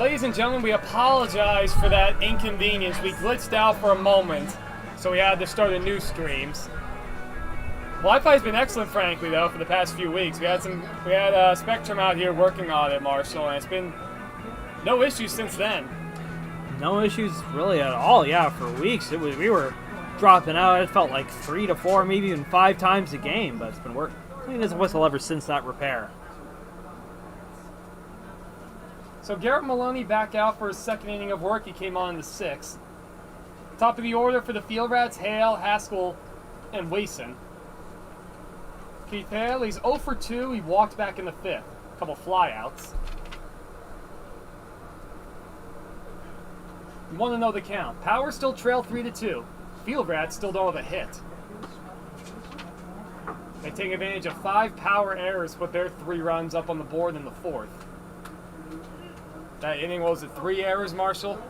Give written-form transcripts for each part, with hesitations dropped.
Ladies and gentlemen, we apologize for that inconvenience. We glitched out for a moment, so we had to start a new streams. Wi-Fi's been excellent, frankly, though, for the past few weeks. We had Spectrum out here working on it, Marshall, and it's been no issues since then. No issues really at all. Yeah, for weeks we were dropping out. It felt like 3 to 4, maybe even 5 times a game, but it's been working clean as a whistle ever since that repair. So Garrett Maloney back out for his second inning of work. He came on in the 6th. Top of the order for the Field Rats: Hale, Haskell, and Wason. Keith Hale, he's 0 for 2. He walked back in the 5th. A couple flyouts. You want to know the count. Power still trail 3-2. Field Rats still don't have a hit. They take advantage of 5 power errors, put their 3 runs up on the board in the 4th. That inning, was it 3 errors, Marshall?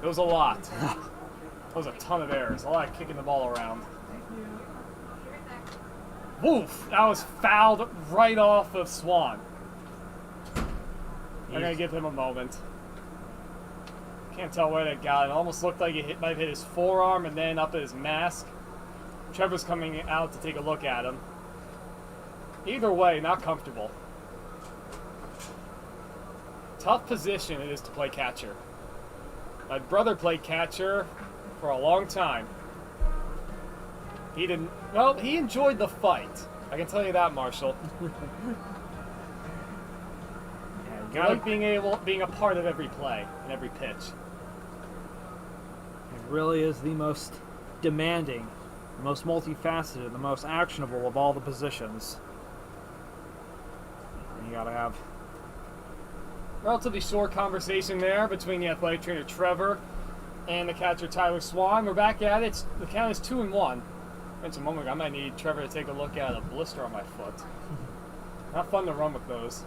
It was a lot. It was a ton of errors. A lot of kicking the ball around. Woof! That was fouled right off of Swan. I'm going to give him a moment. Can't tell where that got. It almost looked like it might have hit his forearm and then up at his mask. Trevor's coming out to take a look at him. Either way, not comfortable. Tough position it is to play catcher. My brother played catcher for a long time. He didn't. Well, he enjoyed the fight. I can tell you that, Marshall. He liked being a part of every play and every pitch. It really is the most demanding, the most multifaceted, the most actionable of all the positions. And you gotta have relatively short conversation there between the athletic trainer Trevor and the catcher Tyler Swan. We're back at it. The count is 2-1. In a moment, I might need Trevor to take a look at a blister on my foot. Not fun to run with those.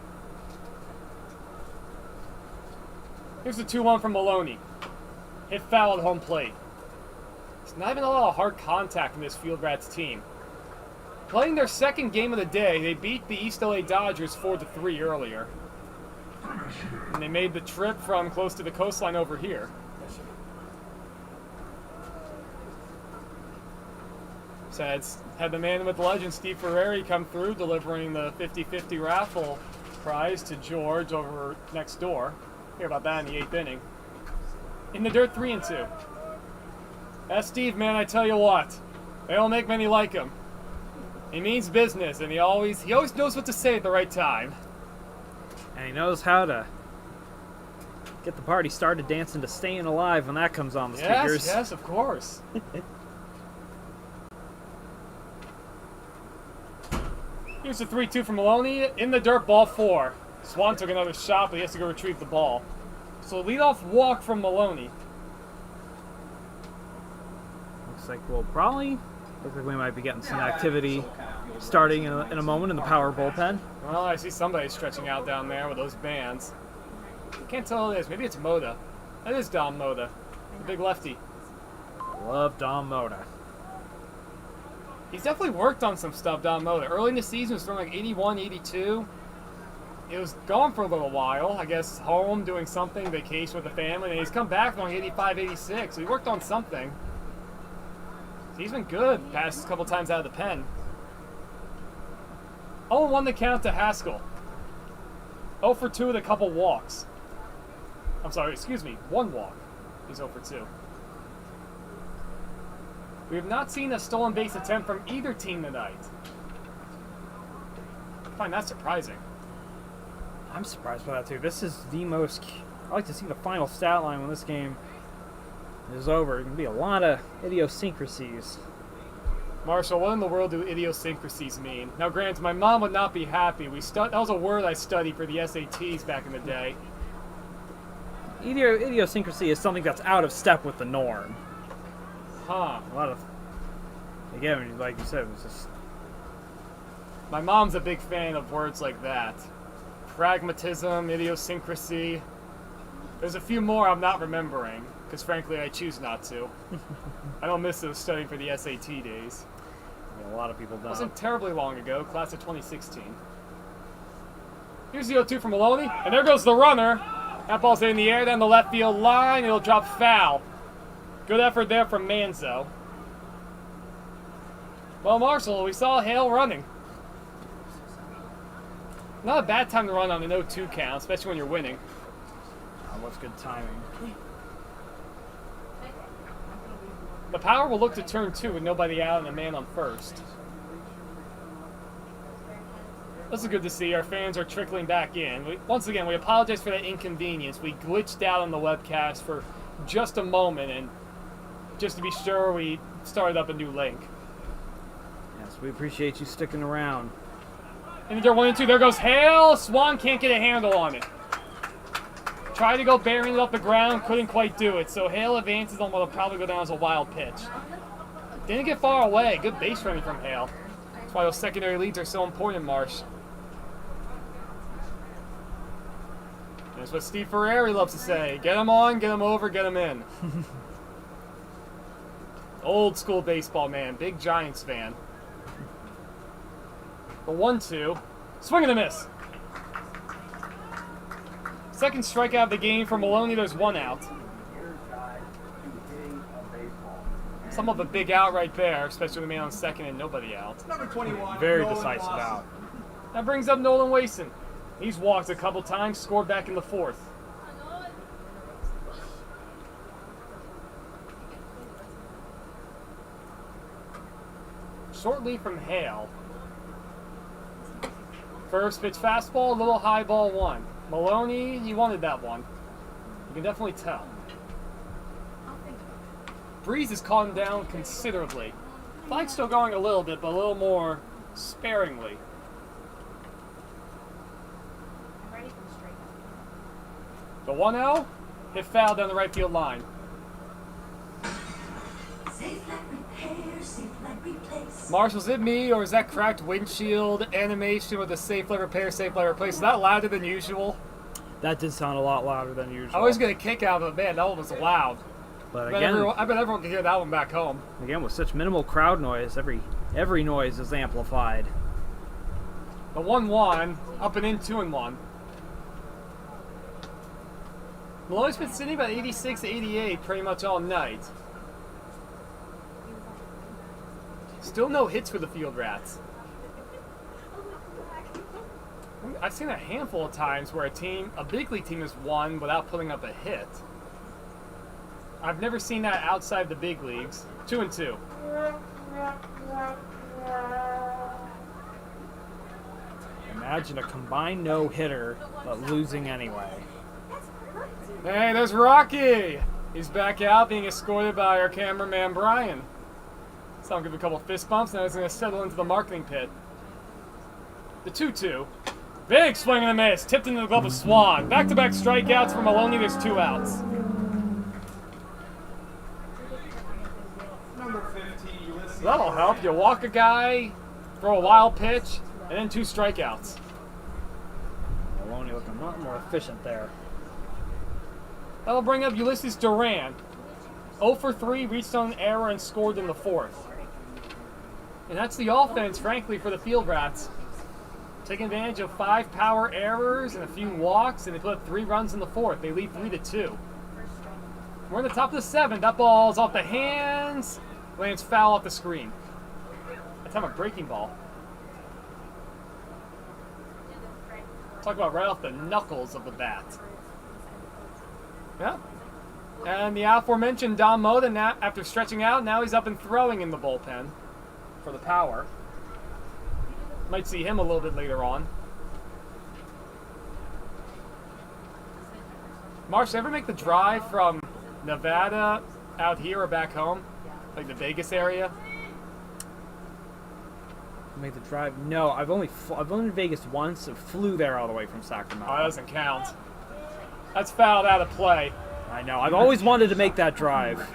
Here's the 2-1 from Maloney. Hit foul at home plate. There's not even a lot of hard contact from this Field Rats team. Playing their second game of the day, they beat the East LA Dodgers 4-3 earlier. And they made the trip from close to the coastline over here. So had the man with legend, Steve Ferrari, come through, delivering the 50-50 raffle prize to George over next door. Hear about that in the 8th inning. In the dirt, 3-2. That's Steve, man, I tell you what. They don't make many like him. He means business, and he always knows what to say at the right time. And he knows how to get the party started dancing to Staying Alive when that comes on the speakers. Yes, of course. Here's the 3-2 from Maloney. In the dirt, ball 4. Swan took another shot, but he has to go retrieve the ball. So leadoff walk from Maloney. Looks like we might be getting some activity starting in a moment in the power bullpen. Well, I see somebody stretching out down there with those bands. I can't tell who it is. Maybe it's Moda. That is Dom Moda, the big lefty. Love Dom Moda. He's definitely worked on some stuff, Dom Moda. Early in the season, he was throwing like 81, 82. He was gone for a little while. I guess home, doing something, vacation with the family. And he's come back throwing 85, 86. So he worked on something. He's been good past couple times out of the pen. 0-1 the count to Haskell. 0 for 2 with a couple walks. I'm sorry, excuse me, 1 walk. He's 0 for 2. We have not seen a stolen base attempt from either team tonight. I find that surprising. I'm surprised by that too. This is the most... I like to see the final stat line when this game is over. It can be a lot of idiosyncrasies. Marshall, what in the world do idiosyncrasies mean? Now, granted, my mom would not be happy. That was a word I studied for the SATs back in the day. Idiosyncrasy is something that's out of step with the norm. Huh. A lot of... Again, like you said, it was just... My mom's a big fan of words like that. Pragmatism, idiosyncrasy. There's a few more I'm not remembering, because frankly I choose not to. I don't miss those studying for the SAT days. Yeah, a lot of people don't. It wasn't terribly long ago, class of 2016. Here's the 0-2 from Maloney, and there goes the runner. That ball's in the air down the left field line. It'll drop foul. Good effort there from Manzo. Well, Marshall, we saw Hale running. Not a bad time to run on an 0-2 count, especially when you're winning. That was good timing. The Power will look to turn 2 with nobody out and a man on first. This is good to see. Our fans are trickling back in. Once again, we apologize for that inconvenience. We glitched out on the webcast for just a moment, and just to be sure, we started up a new link. Yes, we appreciate you sticking around. And they're 1-2. There goes Hale. Swan can't get a handle on it. Tried to go bearing it off the ground, couldn't quite do it. So Hale advances on what will probably go down as a wild pitch. Didn't get far away. Good base running from Hale. That's why those secondary leads are so important, Marsh. That's what Steve Ferrari loves to say. Get him on, get him over, get him in. Old school baseball man. Big Giants fan. The 1-2. Swing and a miss. Second strikeout of the game for Maloney. There's one out. Some of a big out right there, especially with the man on second and nobody out. Number 21. Very decisive out. That brings up Nolan Wason. He's walked a couple times, scored back in the fourth. Short lead from Hale. First pitch fastball, little high ball one. Maloney, he wanted that one. You can definitely tell. Breeze has calmed down considerably. Flag's still going a little bit, but a little more sparingly. The 1-0 hit foul down the right field line. Marshall's it me, or is that cracked windshield animation with a safe let repair, safe let replace? Is that louder than usual? That did sound a lot louder than usual. I always get a kick out of it, man. That one was loud. But I again, bet everyone can hear that one back home. again with such minimal crowd noise, every noise is amplified. The 1-1, up and in 2-1. Maloney's been sitting about 86 to 88 pretty much all night. Still no hits for the Field Rats. I've seen a handful of times where a big league team has won without putting up a hit. I've never seen that outside the big leagues. 2-2. Imagine a combined no-hitter, but losing anyway. Hey, there's Rocky! He's back out being escorted by our cameraman Brian. So I'll give a couple fist bumps, now he's going to settle into the marketing pit. The 2-2. Big swing and a miss, tipped into the glove of Swan. Back-to-back strikeouts for Maloney, there's 2 outs. Number 15, Ulysses. That'll help. You walk a guy, throw a wild pitch, and then 2 strikeouts. Maloney looking a lot more efficient there. That'll bring up Ulysses Duran. 0 for 3, reached on an error and scored in the 4th. And that's the offense, frankly, for the Field Rats. Taking advantage of 5 power errors and a few walks, and they put up 3 runs in the 4th. They lead 3-2. We're in the top of the 7th. That ball's off the hands. Lands foul off the screen. That's not a breaking ball. Talk about right off the knuckles of the bat. Yeah. And the aforementioned Don Moda, now, after stretching out, now he's up and throwing in the bullpen for the Power. Might see him a little bit later on. Marsh, ever make the drive from Nevada out here or back home? Like the Vegas area? Make the drive? No, I've only been to Vegas once. And flew there all the way from Sacramento. Oh, that doesn't count. That's fouled out of play. I know. I've always wanted to make that drive.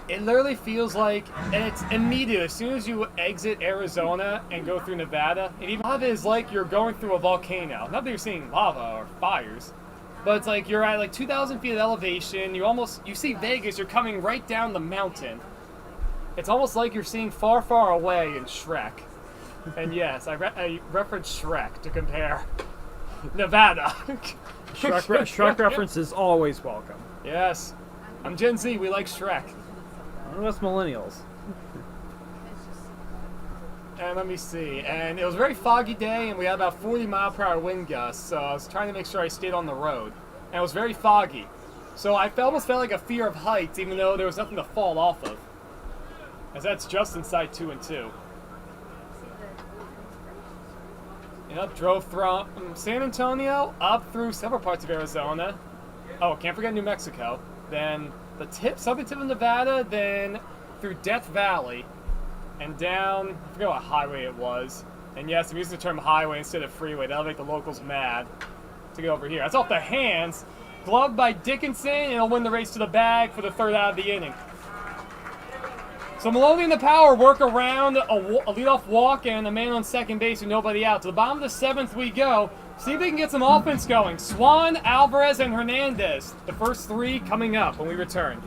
It literally feels like, and it's immediate, as soon as you exit Arizona and go through Nevada, and even of it is like you're going through a volcano. Not that you're seeing lava or fires, but it's like you're at like 2,000 feet of elevation, you see Vegas, you're coming right down the mountain. It's almost like you're seeing far, far away in Shrek. And yes, I referenced Shrek to compare Nevada. Shrek reference is always welcome. Yes. I'm Gen Z, we like Shrek. Us millennials. And let me see. And it was a very foggy day, and we had about 40-mile-per-hour wind gusts, so I was trying to make sure I stayed on the road. And it was very foggy. So I almost felt like a fear of heights, even though there was nothing to fall off of. As that's just inside 2 and 2. Yep, drove from San Antonio up through several parts of Arizona. Oh, can't forget New Mexico. Then the southern tip of Nevada, then through Death Valley, and down, I forget what highway it was. And yes, I'm using the term highway instead of freeway. That'll make the locals mad to get over here. That's off the hands. Gloved by Dickinson, and he'll win the race to the bag for the third out of the inning. So Maloney and the Power work around a leadoff walk and a man on second base with nobody out. To the bottom of the 7th we go. See if they can get some offense going. Swan, Alvarez, and Hernandez. The first 3 coming up when we return.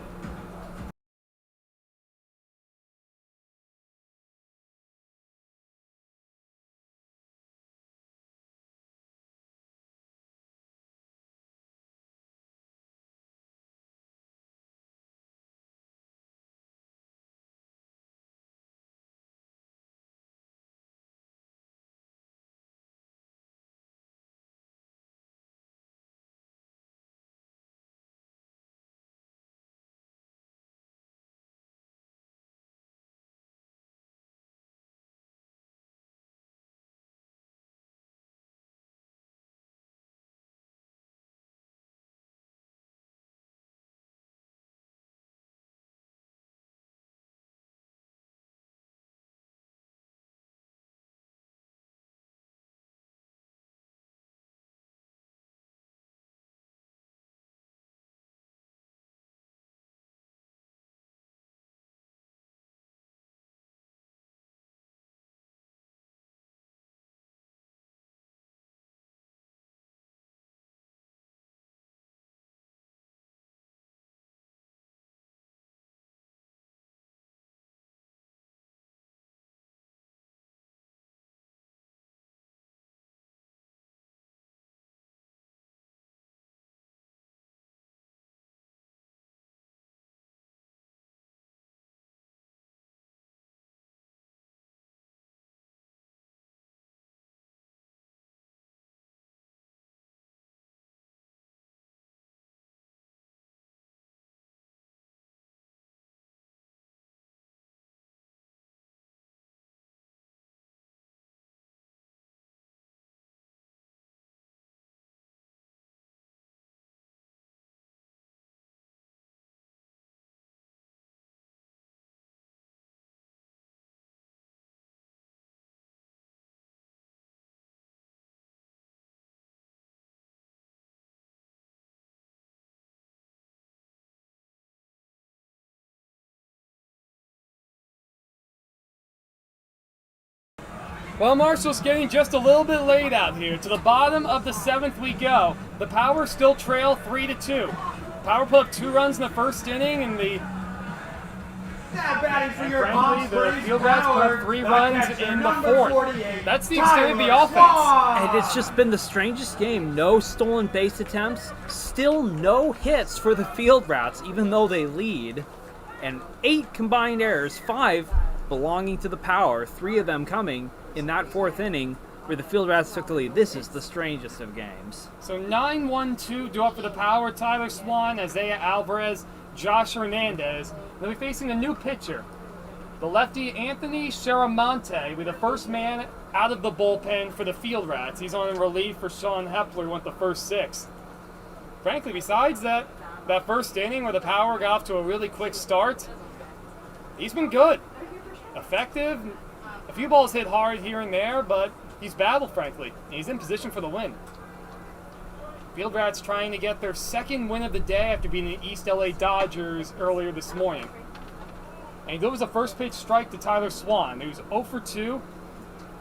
Well, Marshall, it's getting just a little bit late out here. To the bottom of the 7th we go. The Power still trail 3-2. Power put up 2 runs in the first inning, and the Field Rats put up 3 runs in the 4th. That's the extent of the offense. And it's just been the strangest game. No stolen base attempts. Still no hits for the Field Rats, even though they lead. And 8 combined errors, 5 belonging to the Power, 3 of them coming in that 4th inning where the Field Rats took the lead. This is the strangest of games. So 9-1-2 do up for the Power. Tyler Swan, Isaiah Alvarez, Josh Hernandez. They'll be facing a new pitcher. The lefty Anthony Sharamonte will be the first man out of the bullpen for the Field Rats. He's on relief for Sean Hepler, who went the first 6. Frankly, besides that first inning where the Power got off to a really quick start, he's been good. Effective. A few balls hit hard here and there, but he's battled, frankly. And he's in position for the win. Field Rats trying to get their 2nd win of the day after beating the East LA Dodgers earlier this morning. And there was a first pitch strike to Tyler Swan. He was 0 for 2.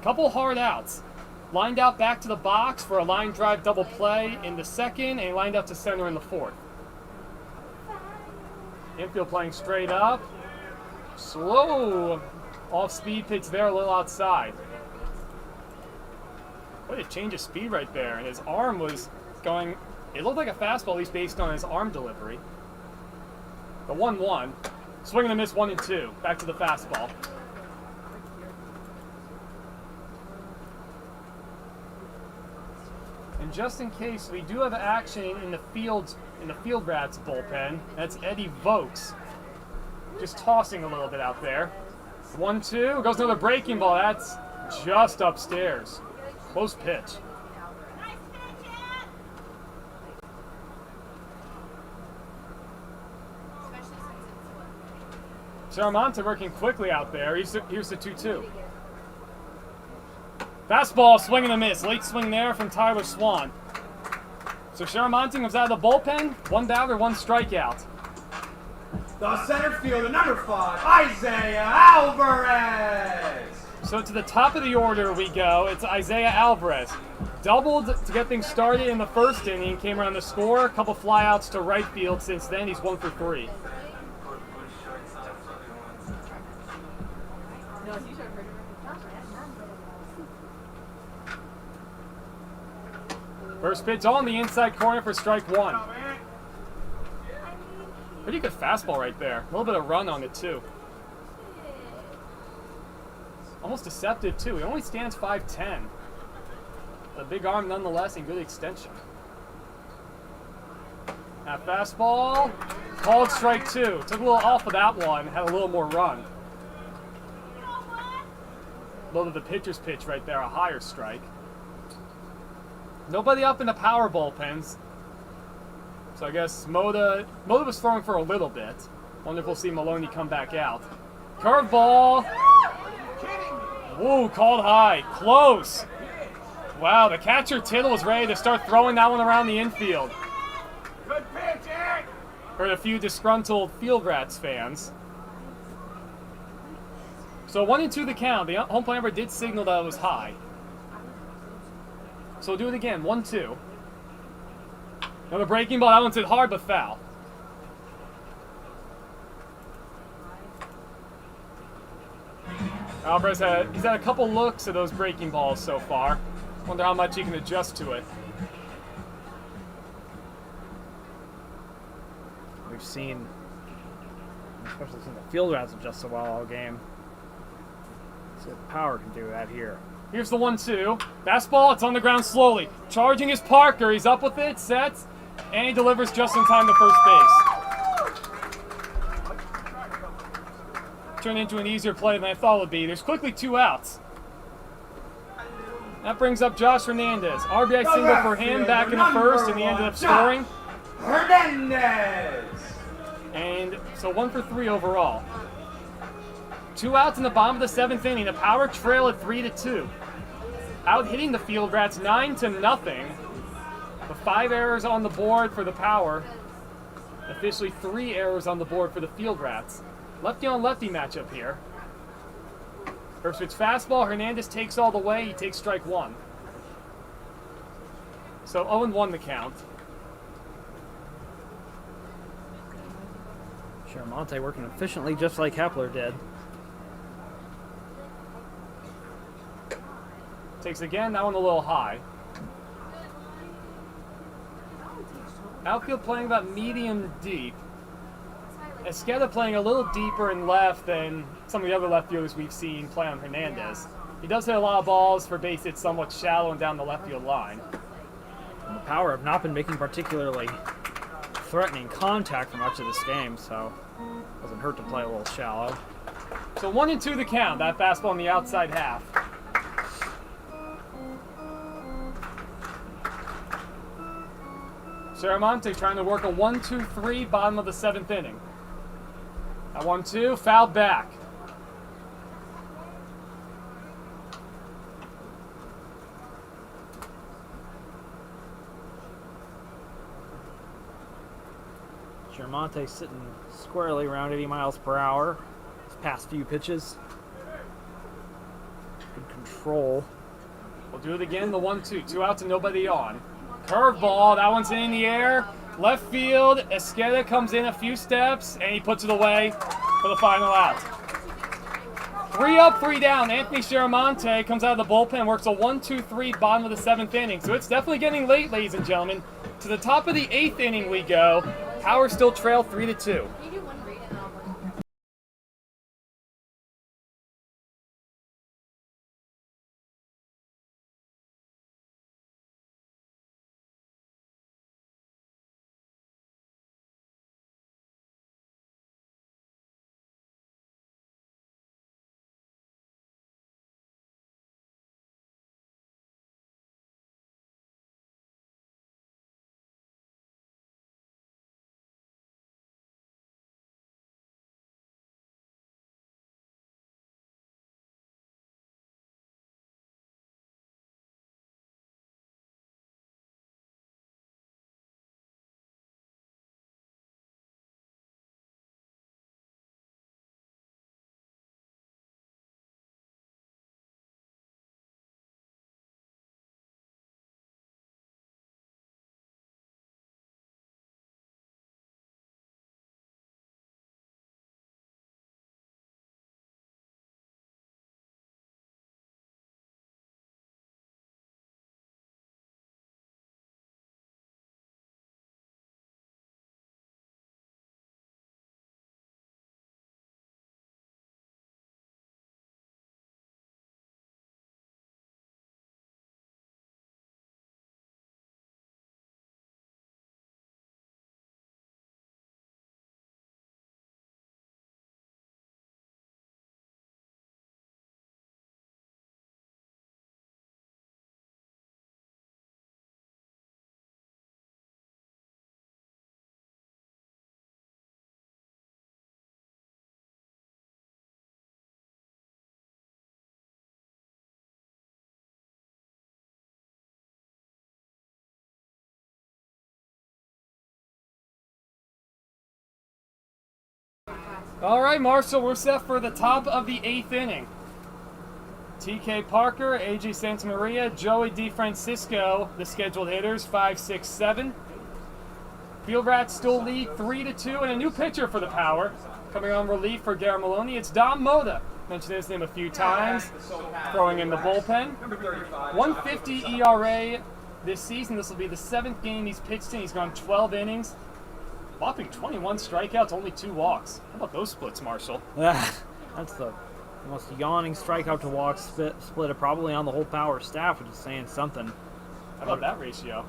Couple hard outs. Lined out back to the box for a line drive double play in the 2nd, and he lined up to center in the 4th. Infield playing straight up. Slow off-speed pitch there, a little outside. What a change of speed right there. And his arm was going It looked like a fastball, at least based on his arm delivery. The 1-1. Swing and a miss, 1 and 2. Back to the fastball. And just in case, we do have action in the Field Rats bullpen. That's Eddie Vokes. Just tossing a little bit out there. 1-2. Goes another breaking ball. That's just upstairs. Close pitch. Charamonte working quickly out there. Here's the 2-2. Fastball, swing and a miss. Late swing there from Tyler Swan. So Charamonte comes out of the bullpen. 1 batter, 1 strikeout. The center fielder, number 5, Isaiah Alvarez. So to the top of the order we go. It's Isaiah Alvarez. Doubled to get things started in the first inning. Came around to score. A couple flyouts to right field. Since then, he's 1 for 3. First pitch on the inside corner for strike 1. Pretty good fastball right there. A little bit of run on it, too. Almost deceptive, too. He only stands 5'10". A big arm, nonetheless, and good extension. That fastball, called strike 2. Took a little off of that one, had a little more run. Low to the pitcher's pitch right there, a higher strike. Nobody up in the power bullpens. So I guess Moda was throwing for a little bit. Wonder if we'll see Maloney come back out. Curveball. Woo, called high. Close. Wow, the catcher Tittle was ready to start throwing that one around the infield. Good pitch, Eric. Heard a few disgruntled Field Rats fans. So 1 and 2 the count. The home plate number did signal that it was high. So we'll do it again. 1-2. Another breaking ball. That one's hit hard but foul. Alvarez he's had a couple looks at those breaking balls so far. Wonder how much he can adjust to it. We've seen, especially seen the Field Rats adjust so well all game. So power can do that here. Here's the 1-2. Fastball, it's on the ground slowly. Charging is Parker. He's up with it, sets, and he delivers just in time to first base. Turned into an easier play than I thought it would be. There's quickly 2 outs. That brings up Josh Hernandez. RBI single for him back in the first, and he ended up scoring. Hernandez. And so 1 for 3 overall. 2 outs in the bottom of the 7th inning. The Power trail at 3-2. Out hitting the Field Rats 9-0. The 5 errors on the board for the Power. Officially 3 errors on the board for the Field Rats. Lefty on lefty matchup here. First pitch fastball. Hernandez takes all the way. He takes strike 1. So 0-1 the count. Charamonte working efficiently just like Kepler did. Takes again, that one a little high. Outfield playing about medium deep. Esqueda playing a little deeper in left than some of the other left fielders we've seen play on Hernandez. He does hit a lot of balls for base hits somewhat shallow and down the left field line. And the Power have not been making particularly threatening contact for much of this game, so it doesn't hurt to play a little shallow. So 1-2 the count, that fastball on the outside half. Charamonte trying to work a 1-2-3 bottom of the 7th inning. That 1-2, fouled back. Charamonte sitting squarely around 80 miles per hour. His past few pitches. Good control. We'll do it again, the 1-2. 2 outs and nobody on. Curveball, that one's in the air. Left field, Esqueda comes in a few steps, and he puts it away for the final out. 3 up, 3 down. Anthony Charamonte comes out of the bullpen, works a 1-2-3 bottom of the 7th inning. So it's definitely getting late, ladies and gentlemen. To the top of the 8th inning we go. Power still trail 3-2. All right, Marshall, we're set for the top of the 8th inning. TK Parker, AJ Santamaria, Joey DeFrancisco, the scheduled hitters, 5, 6, 7. Field Rats still lead 3-2, and a new pitcher for the Power. Coming on relief for Garrett Maloney, it's Dom Moda. Mentioned his name a few times, throwing in the bullpen. 150 ERA this season. This will be the 7th game he's pitched in. He's gone 12 innings. Whopping 21 strikeouts, only 2 walks. How about those splits, Marshall? That's the most yawning strikeout to walk split probably on the whole Power staff, which is saying something. How about that ratio?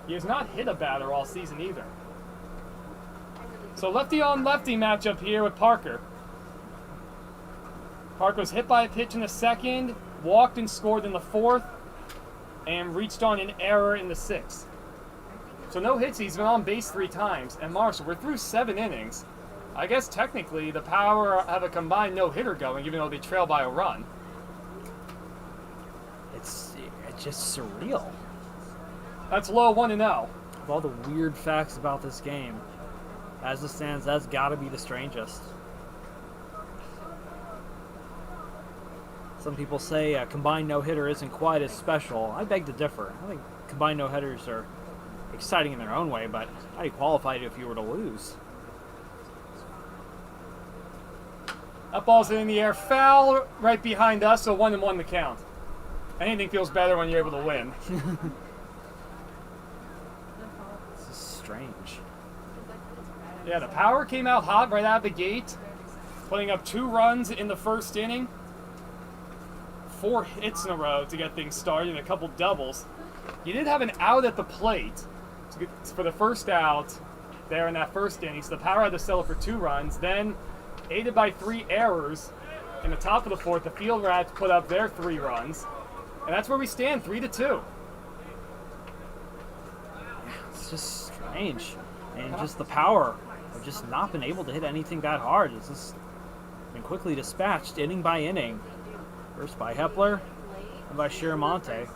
He has not hit a batter all season either. So lefty on lefty matchup here with Parker. Parker was hit by a pitch in the 2nd, walked and scored in the 4th, and reached on an error in the 6th. So no hits, he's been on base 3 times. And Marshall, we're through 7 innings. I guess technically the Power have a combined no-hitter going, even though they trail by a run. It's just surreal. That's low 1-0. Of all the weird facts about this game, as it stands, that's got to be the strangest. Some people say a combined no-hitter isn't quite as special. I beg to differ. I think combined no-hitters are exciting in their own way, but how do you qualify it if you were to lose? That ball's in the air, foul right behind us, so 1-1 the count. Anything feels better when you're able to win. This is strange. Yeah, the Power came out hot right out of the gate, putting up 2 runs in the 1st inning. 4 hits in a row to get things started, and a couple doubles. You did have an out at the plate for the first out there in that 1st inning, so the Power had to settle for 2 runs. Then, aided by 3 errors, in the top of the 4th, the Field Rats put up their 3 runs. And that's where we stand, 3-2. It's just strange. And just the Power have just not been able to hit anything that hard. It's just been quickly dispatched inning by inning. First by Hepler and by Shiramonte.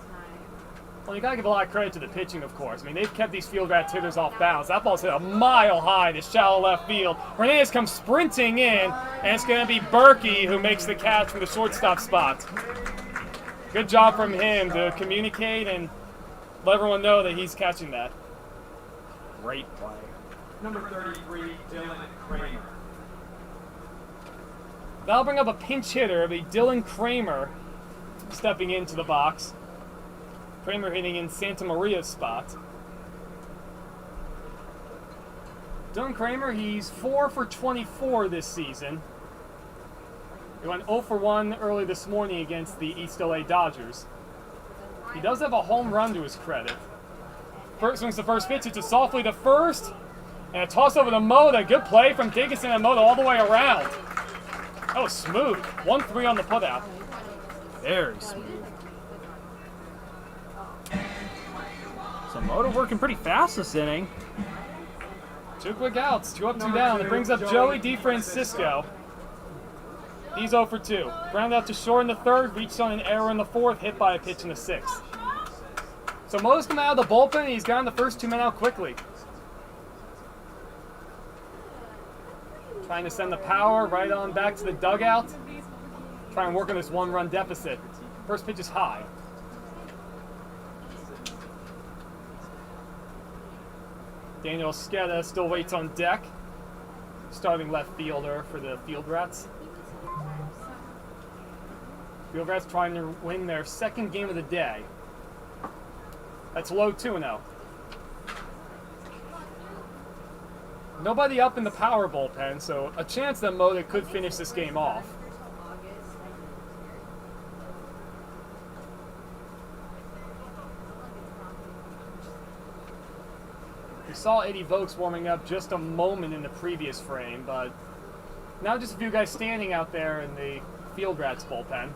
Well, you got to give a lot of credit to the pitching, of course. I mean, they've kept these Field Rats hitters off balance. That ball's hit a mile high to shallow left field. Hernandez comes sprinting in, and it's going to be Berkey who makes the catch from the shortstop spot. Good job from him to communicate and let everyone know that he's catching that. Great play. Number 33, Dylan Kramer. That'll bring up a pinch hitter. It'll be Dylan Kramer stepping into the box. Kramer hitting in Santa Maria's spot. Dylan Kramer, he's 4 for 24 this season. He went 0 for 1 early this morning against the East LA Dodgers. He does have a home run to his credit. First swings the first pitch, it's a softly to first, and a toss over to Moda. Good play from Dickinson and Moda all the way around. That was smooth. 1-3 on the putout. Very smooth. So Moda working pretty fast this inning. 2 quick outs, 2 up, 2 down. It brings up Joey DeFrancisco. He's 0 for 2. Ground out to short in the third, reached on an error in the fourth, hit by a pitch in the sixth. So Moda's coming out of the bullpen, and he's gotten the first 2 men out quickly. Trying to send the power right on back to the dugout. Try and work on this 1-run deficit. First pitch is high. Daniel Esqueda still waits on deck. Starting left fielder for the Field Rats. Field Rats trying to win their second game of the day. That's low 2-0. Nobody up in the power bullpen, so a chance that Moda could finish this game off. We saw Eddie Vokes warming up just a moment in the previous frame, but now just a few guys standing out there in the Field Rats bullpen.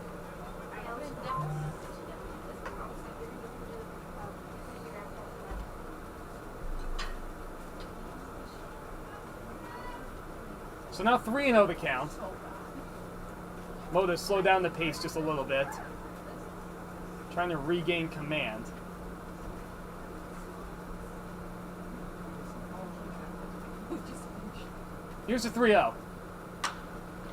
So now 3-0 the count. Moda slowed down the pace just a little bit. Trying to regain command. Here's the 3-0.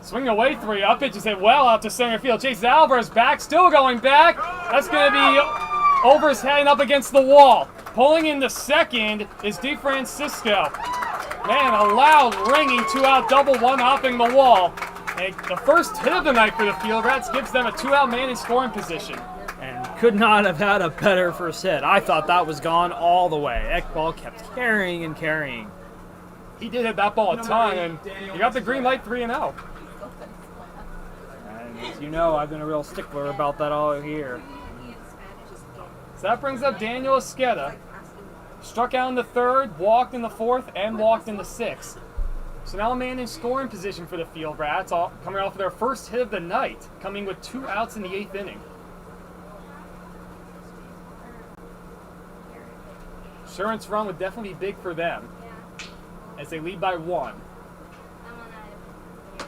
Swinging away 3 up. It just hit well out to center field. Chase Alvarez back, still going back. That's going to be over his head and up against the wall. Pulling in the second is DeFrancisco. Man, a loud ringing 2-out double, 1-hopping the wall. And the first hit of the night for the Field Rats gives them a 2-out man in scoring position. And could not have had a better first hit. I thought that was gone all the way. That ball kept carrying and carrying. He did hit that ball a ton, and he got the green light 3-0. And as you know, I've been a real stickler about that all year. So that brings up Daniel Esqueda. Struck out in the third, walked in the fourth, and walked in the sixth. So now a man in scoring position for the Field Rats, coming off of their first hit of the night, coming with 2 outs in the 8th inning. Insurance run would definitely be big for them, as they lead by 1.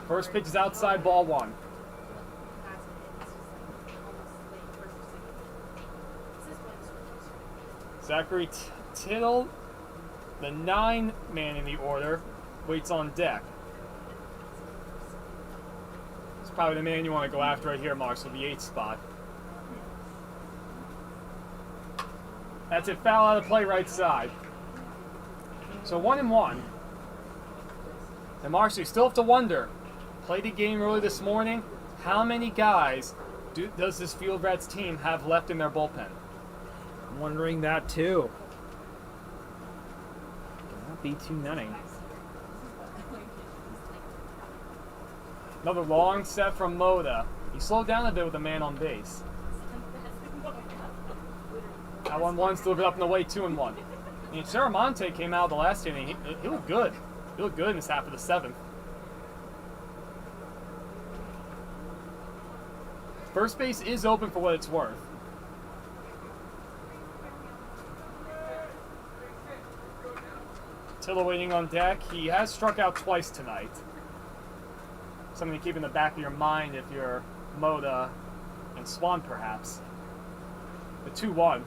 First pitch is outside, ball 1. Zachary Tittle, the 9th man in the order, waits on deck. It's probably the man you want to go after right here, Marks, with the 8th spot. That's it, foul out of play right side. So 1-1. And Marks, you still have to wonder, played a game early this morning, how many guys does this Field Rats team have left in their bullpen? I'm wondering that too. Cannot be too many. Another long set from Moda. He slowed down a bit with the man on base. That 1-1's delivered up and away, 2-1. And Charamonte came out of the last inning. He looked good. He looked good in this half of the 7th. First base is open for what it's worth. Tilla waiting on deck. He has struck out twice tonight. Something to keep in the back of your mind if you're Moda and Swan, perhaps. The 2-1.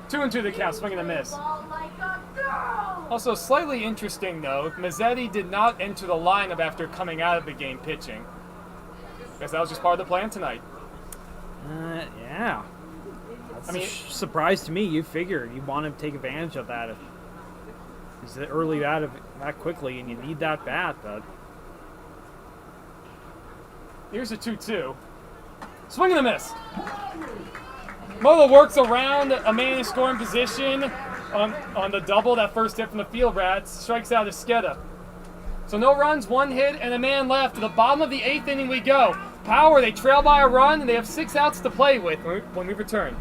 2-2 the count, swing and a miss. Also, slightly interesting though, Mazzetti did not enter the lineup after coming out of the game pitching. Guess that was just part of the plan tonight. Yeah. That's a surprise to me. You figured you want to take advantage of that. He's early that quickly, and you need that bat, but... Here's a 2-2. Swing and a miss. Mola works around a man in scoring position on the double, that first hit from the Field Rats, strikes out Esqueda. So no runs, 1 hit, and a man left. To the bottom of the 8th inning we go. Power, they trail by a run, and they have 6 outs to play with when we return.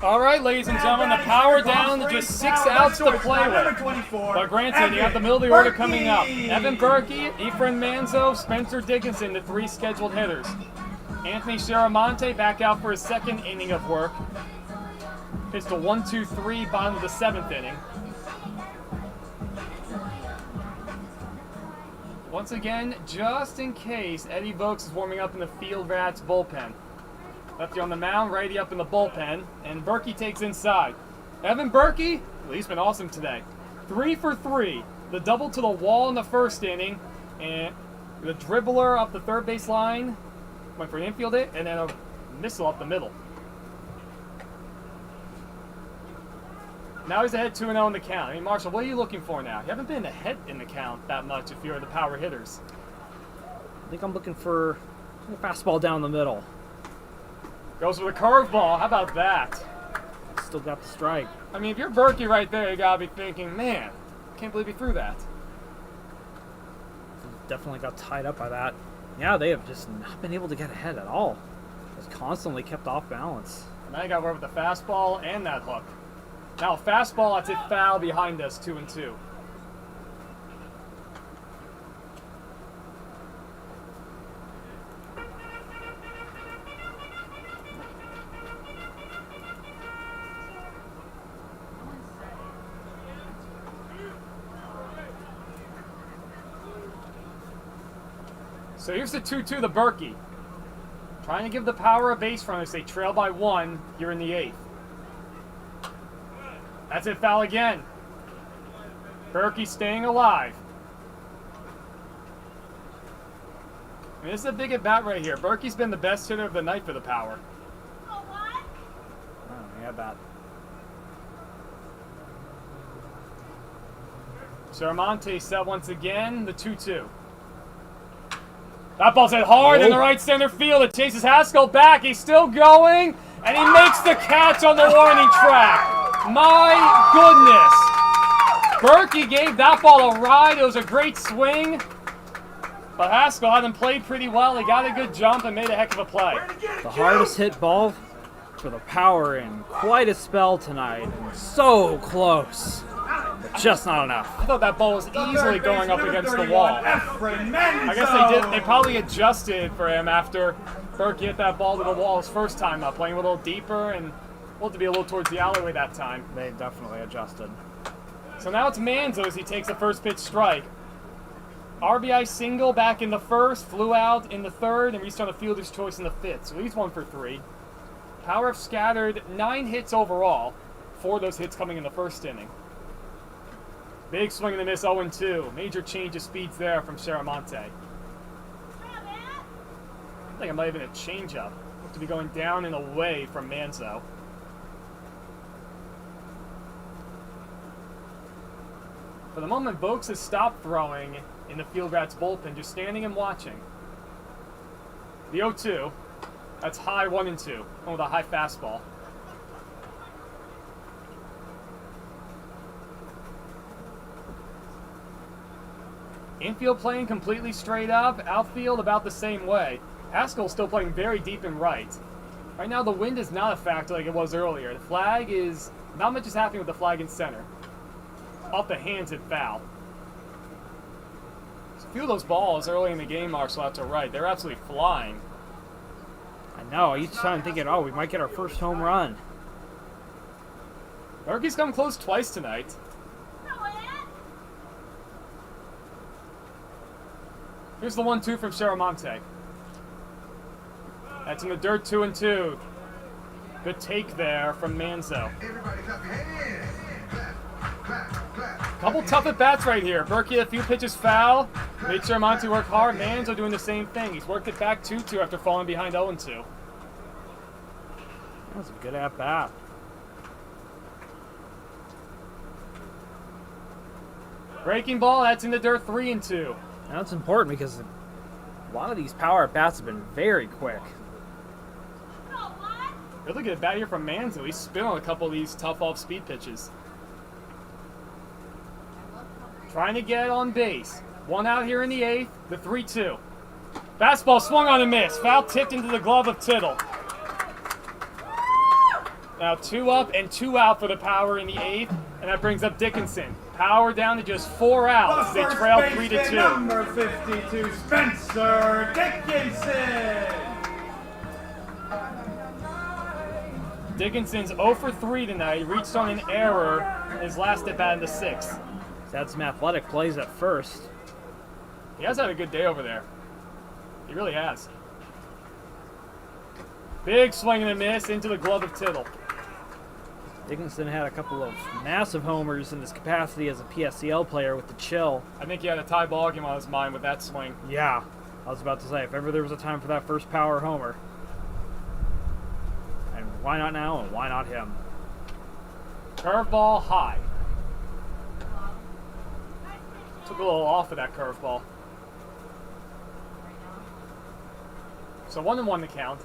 All right, ladies and gentlemen, the Power down to just 6 outs to play with. But granted, you have the middle of the order coming up. Evan Berkey, Efren Manzo, Spencer Dickinson, the 3 scheduled hitters. Anthony Sharamonte back out for his 2nd inning of work. Pitched a 1-2-3, bottom of the 7th inning. Once again, just in case, Eddie Vokes is warming up in the Field Rats bullpen. Lefty on the mound, righty up in the bullpen, and Berkey takes inside. Evan Berkey, well, he's been awesome today. 3 for 3. The double to the wall in the 1st inning, and the dribbler up the 3rd base line, went for an infield hit, and then a missile up the middle. Now he's ahead 2-0 in the count. I mean, Marshall, what are you looking for now? You haven't been ahead in the count that much if you're the power hitters. I think I'm looking for a fastball down the middle. Goes with a curveball. How about that? Still got the strike. I mean, if you're Berkey right there, you gotta be thinking, man, can't believe he threw that. Definitely got tied up by that. Yeah, they have just not been able to get ahead at all. Just constantly kept off balance. And now you got to work with the fastball and that hook. Now, fastball, that's it foul behind us, 2-2. So here's the 2-2, the Berkey. Trying to give the Power a base runner as they trail by 1 here in the 8th. That's it, foul again. Berkey staying alive. I mean, this is a big at-bat right here. Berkey's been the best hitter of the night for the Power. Oh, yeah, bad. Sharamonte set once again, the 2-2. That ball's hit hard in the right center field. It chases Haskell back. He's still going, and he makes the catch on the warning track. My goodness. Berkey gave that ball a ride. It was a great swing. But Haskell had him played pretty well. He got a good jump and made a heck of a play. The hardest hit ball for the Power in quite a spell tonight. And so close. But just not enough. I thought that ball was easily going up against the wall. I guess they probably adjusted for him after Berkey hit that ball to the wall his first time up, playing a little deeper and wanted to be a little towards the alleyway that time. They definitely adjusted. So now it's Manzo as he takes a first pitch strike. RBI single back in the 1st, flew out in the 3rd, and reached on a fielder's choice in the 5th. So he's 1 for 3. Power have scattered 9 hits overall. 4 of those hits coming in the first inning. Big swing and a miss, 0-2. Major change of speeds there from Serramonte. I think it might have been a changeup. Looked to be going down and away from Manzo. For the moment, Vokes has stopped throwing in the Field Rats bullpen, just standing and watching. The 0-2. That's high 1-2. With a high fastball. Infield playing completely straight up. Outfield about the same way. Haskell's still playing very deep and right. Right now the wind is not a factor like it was earlier. The flag is... Not much is happening with the flag in center. Off the hands and foul. So a few of those balls early in the game, Marshall, out to right. They're absolutely flying. I know. Each time thinking, oh, we might get our first home run. Berkey's come close twice tonight. Here's the 1-2 from Serramonte. That's in the dirt, 2-2. Good take there from Manzo. Couple tough at-bats right here. Berkey a few pitches foul. Made Serramonte work hard. Manzo doing the same thing. He's worked it back 2-2 after falling behind 0-2. That's a good at-bat. Breaking ball, that's in the dirt, 3-2. And that's important because a lot of these power at-bats have been very quick. Really good bat here from Manzo. He's spin on a couple of these tough off-speed pitches. Trying to get on base. One out here in the 8th, the 3-2. Fastball swung on a miss. Foul tipped into the glove of Tittle. Now 2 up and 2 out for the Power in the 8th, and that brings up Dickinson. Power down to just 4 outs. They trail 3-2. Number 52, Spencer Dickinson. Dickinson's 0 for 3 tonight. Reached on an error in his last at bat in the 6th. He's had some athletic plays at first. He has had a good day over there. He really has. Big swing and a miss into the glove of Tittle. Dickinson had a couple of massive homers in his capacity as a PSCL player with the chill. I think he had a tie ball game on his mind with that swing. Yeah, I was about to say, if ever there was a time for that first power homer. And why not now, and why not him? Curveball high. Took a little off of that curveball. So 1-1 the count.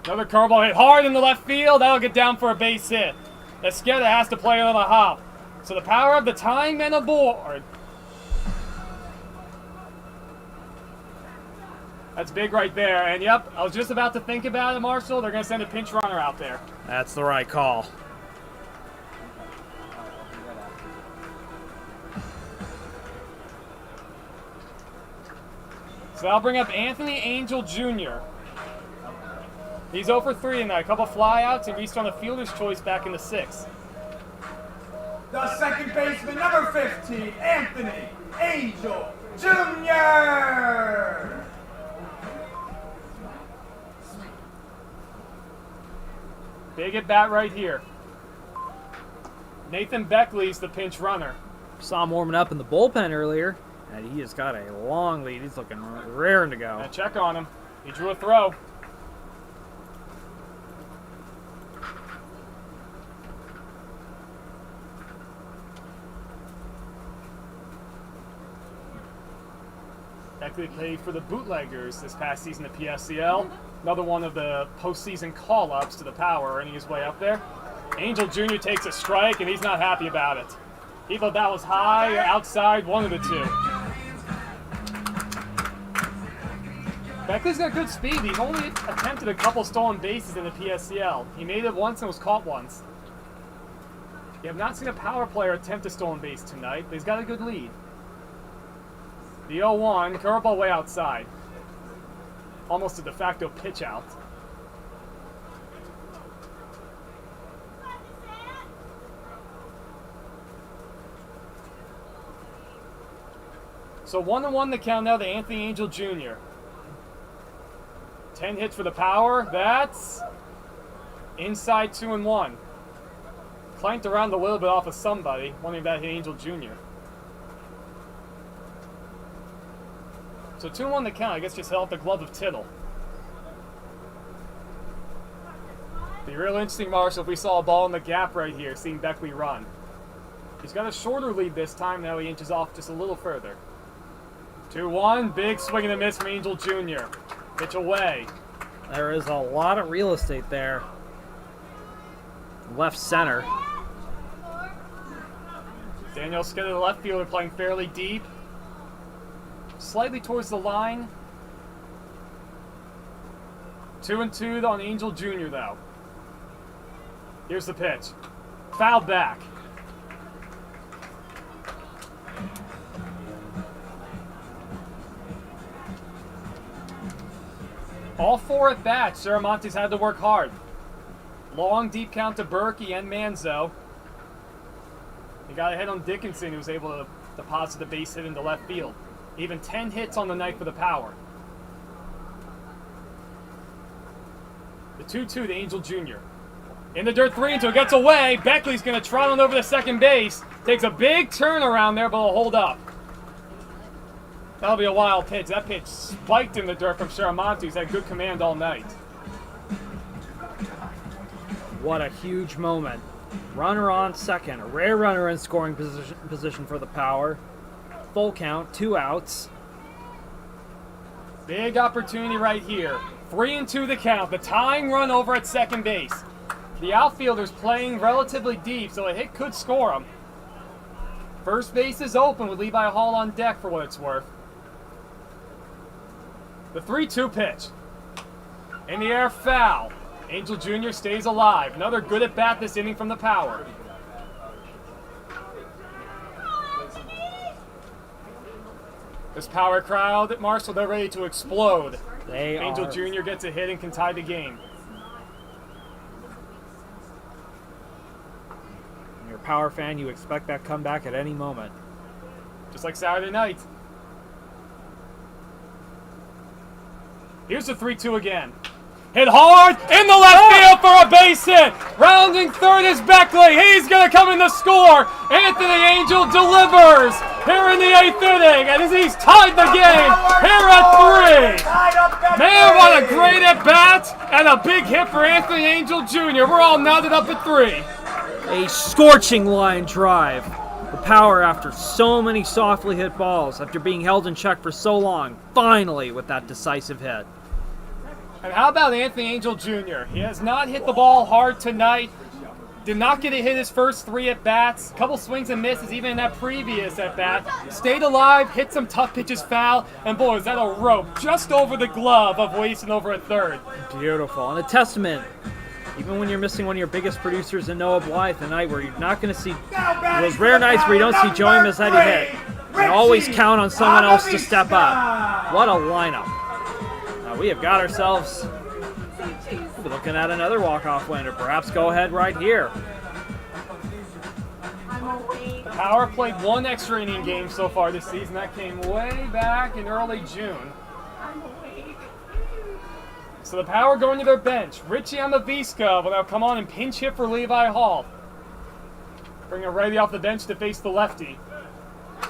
Another curveball hit hard in the left field. That'll get down for a base hit. Esqueda has to play on the hop. So the Power of the tying men aboard. That's big right there. And yep, I was just about to think about it, Marshall. They're going to send a pinch runner out there. That's the right call. So that'll bring up Anthony Angel Jr. He's 0 for 3 tonight. A couple flyouts and reached on the fielder's choice back in the 6th. The second baseman, number 15, Anthony Angel Jr. Big at bat right here. Nathan Beckley's the pinch runner. Saw him warming up in the bullpen earlier, and he has got a long lead. He's looking raring to go. And check on him. He drew a throw. Beckley played for the Bootleggers this past season at PSCL. Another one of the postseason call-ups to the Power, earning his way up there. Angel Jr. takes a strike, and he's not happy about it. He thought that was high or outside, one of the two. Beckley's got good speed. He's only attempted a couple stolen bases in the PSCL. He made it once and was caught once. You have not seen a Power player attempt a stolen base tonight, but he's got a good lead. The 0-1, curveball way outside. Almost a de facto pitch out. So 1-1 the count now to Anthony Angel Jr. 10 hits for the power. That's inside 2-1. Clanked around a little bit off of somebody. Wondering if that hit Angel Jr. So 2-1 the count. I guess just held off the glove of Tittle. Be real interesting, Marshall, if we saw a ball in the gap right here, seeing Berkey run. He's got a shorter lead this time. Now he inches off just a little further. 2-1. Big swing and a miss from Angel Jr. Pitch away. There is a lot of real estate there. Left center. Daniel Skidder, the left fielder, playing fairly deep. Slightly towards the line. 2-2 on Angel Jr. though. Here's the pitch. Foul back. All 4 at bats, Serramontes had to work hard. Long, deep count to Berkey and Manzo. He got a hit on Dickinson, who was able to deposit the base hit into left field. Even 10 hits on the night for the power. The 2-2 to Angel Jr. In the dirt, 3-2, gets away. Beckley's going to trot on over to second base. Takes a big turn around there, but will hold up. That'll be a wild pitch. That pitch spiked in the dirt from Serramontes. He's had good command all night. What a huge moment. Runner on second. A rare runner in scoring position for the power. Full count, 2 outs. Big opportunity right here. 3-2 the count. The tying run over at second base. The outfielder's playing relatively deep, so a hit could score him. First base is open with Levi Hall on deck for what it's worth. The 3-2 pitch. In the air, foul. Angel Jr. stays alive. Another good at bat this inning from the power. This power crowd, Marshall, they're ready to explode. Angel Jr. gets a hit and can tie the game. When you're a power fan, you expect that comeback at any moment. Just like Saturday night. Here's the 3-2 again. Hit hard in the left field for a base hit. Rounding third is Beckley. He's going to come in to score. Anthony Angel delivers here in the 8th inning. And he's tied the game here at 3. Man, what a great at-bat. And a big hit for Anthony Angel Jr. We're all knotted up at 3. A scorching line drive. The power, after so many softly hit balls, after being held in check for so long, finally with that decisive hit. And how about Anthony Angel Jr.? He has not hit the ball hard tonight. Did not get a hit his first 3 at-bats. Couple swings and misses even in that previous at-bat. Stayed alive, hit some tough pitches foul, and boy, is that a rope just over the glove of Wason over at third. Beautiful. And a testament, even when you're missing one of your biggest producers in Noah Blythe, a night where you're not going to see those rare nights where you don't see Joey Mazzetti hit. You always count on someone else to step up. What a lineup. We have got ourselves, we'll be looking at another walk-off win, or perhaps go ahead right here. The Power played 1 extra inning game so far this season. That came way back in early June. So the Power going to their bench. Richie Amavisca will now come on and pinch hit for Levi Hall. Bring a righty off the bench to face the lefty.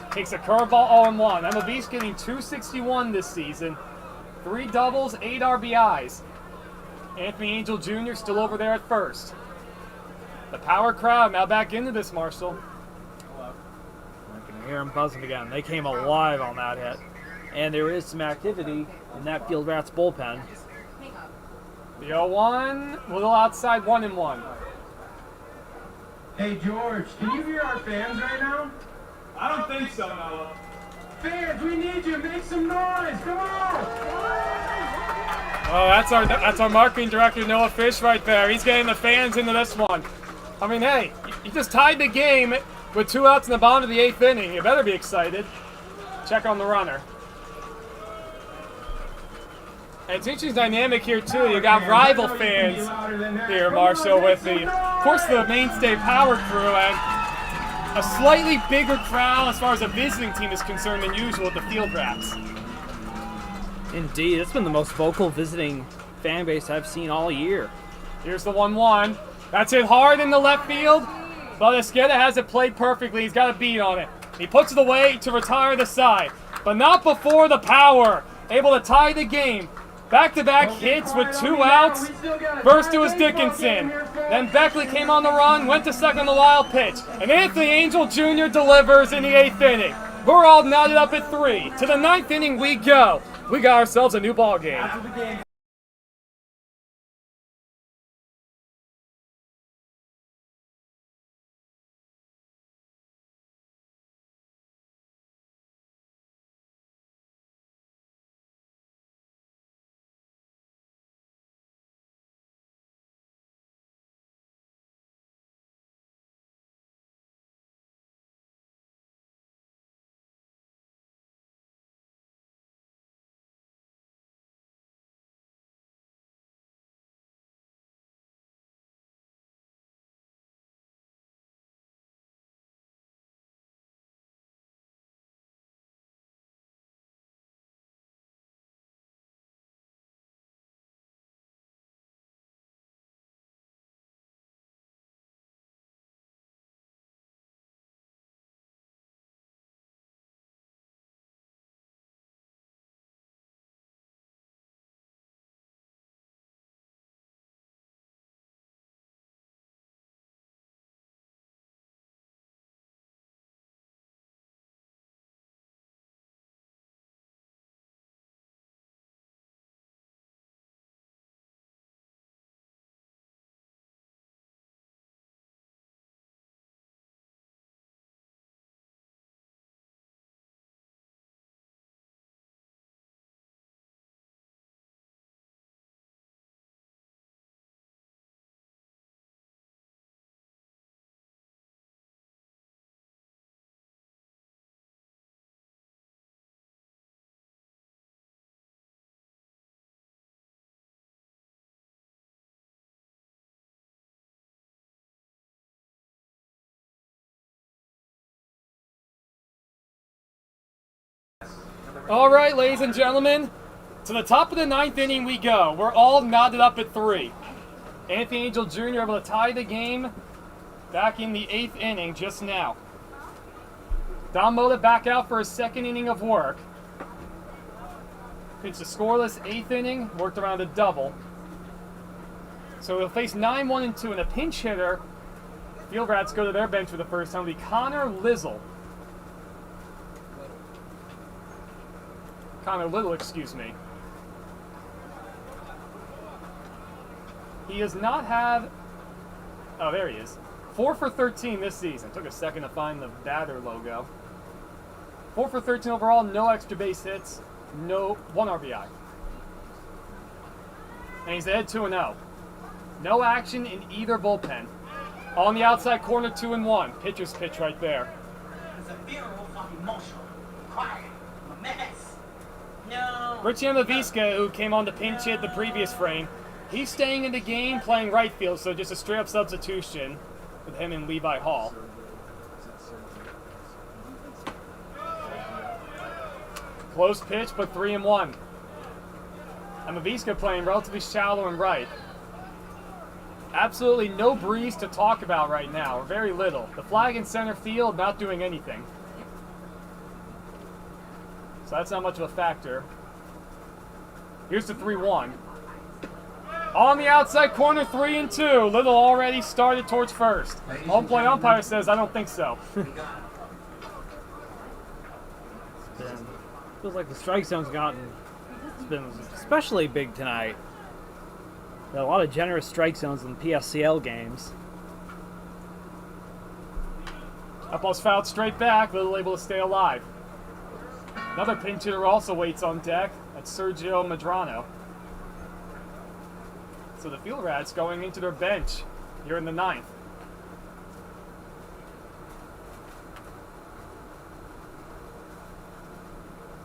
Takes a curveball 0-1. Amavisca getting .261 this season. 3 doubles, 8 RBIs. Anthony Angel Jr. still over there at first. The Power crowd now back into this, Marshall. I can hear them buzzing again. They came alive on that hit. And there is some activity in that Field Rats bullpen. The 0-1, little outside 1-1. Hey George, can you hear our fans right now? I don't think so, Noah. Fans, we need you. Make some noise. Come on. Oh, that's our marketing director, Noah Fish, right there. He's getting the fans into this one. I mean, hey, you just tied the game with 2 outs in the bottom of the 8th inning. You better be excited. Check on the runner. And it's interesting dynamic here, too. You got rival fans here, Marshall, with of course, the mainstay Power crew. And a slightly bigger crowd as far as a visiting team is concerned than usual at the Field Rats. Indeed, it's been the most vocal visiting fan base I've seen all year. Here's the 1-1. That's hit hard in the left field, but Esqueda has it played perfectly. He's got a beat on it. He puts it away to retire the side, but not before the power. Able to tie the game. Back-to-back hits with 2 outs. First it was Dickinson. Then Beckley came on the run, went to second on the wild pitch. And Anthony Angel Jr. delivers in the 8th inning. We're all knotted up at 3. To the 9th inning we go. We got ourselves a new ball game. All right, ladies and gentlemen, to the top of the 9th inning we go. We're all knotted up at 3. Anthony Angel Jr. able to tie the game back in the 8th inning just now. Don Mota back out for his 2nd inning of work. Pitched a scoreless 8th inning, worked around a double. So we'll face 9-1-2, and a pinch hitter. Field Rats go to their bench for the first time. It'll be Connor Little, excuse me. He does not have... Oh, there he is. 4 for 13 this season. Took a second to find the batter logo. 4 for 13 overall, no extra base hits, no 1 RBI. And he's ahead 2-0. No action in either bullpen. On the outside corner, 2-1. Pitcher's pitch right there. It's a funeral of emotional quiet, a mess. No. Richie Amavisca, who came on to pinch hit the previous frame, he's staying in the game, playing right field, so just a straight-up substitution with him and Levi Hall. Close pitch, but 3-1. Amavisca playing relatively shallow and right. Absolutely no breeze to talk about right now, or very little. The flag in center field not doing anything. So that's not much of a factor. Here's the 3-1. On the outside corner, 3-2. Little already started towards first. Home plate umpire says, I don't think so. Feels like the strike zone's it's been especially big tonight. There are a lot of generous strike zones in PSCL games. Upball's fouled straight back, Little able to stay alive. Another pinch hitter also waits on deck. That's Sergio Medrano. So the Field Rats going into their bench here in the 9th.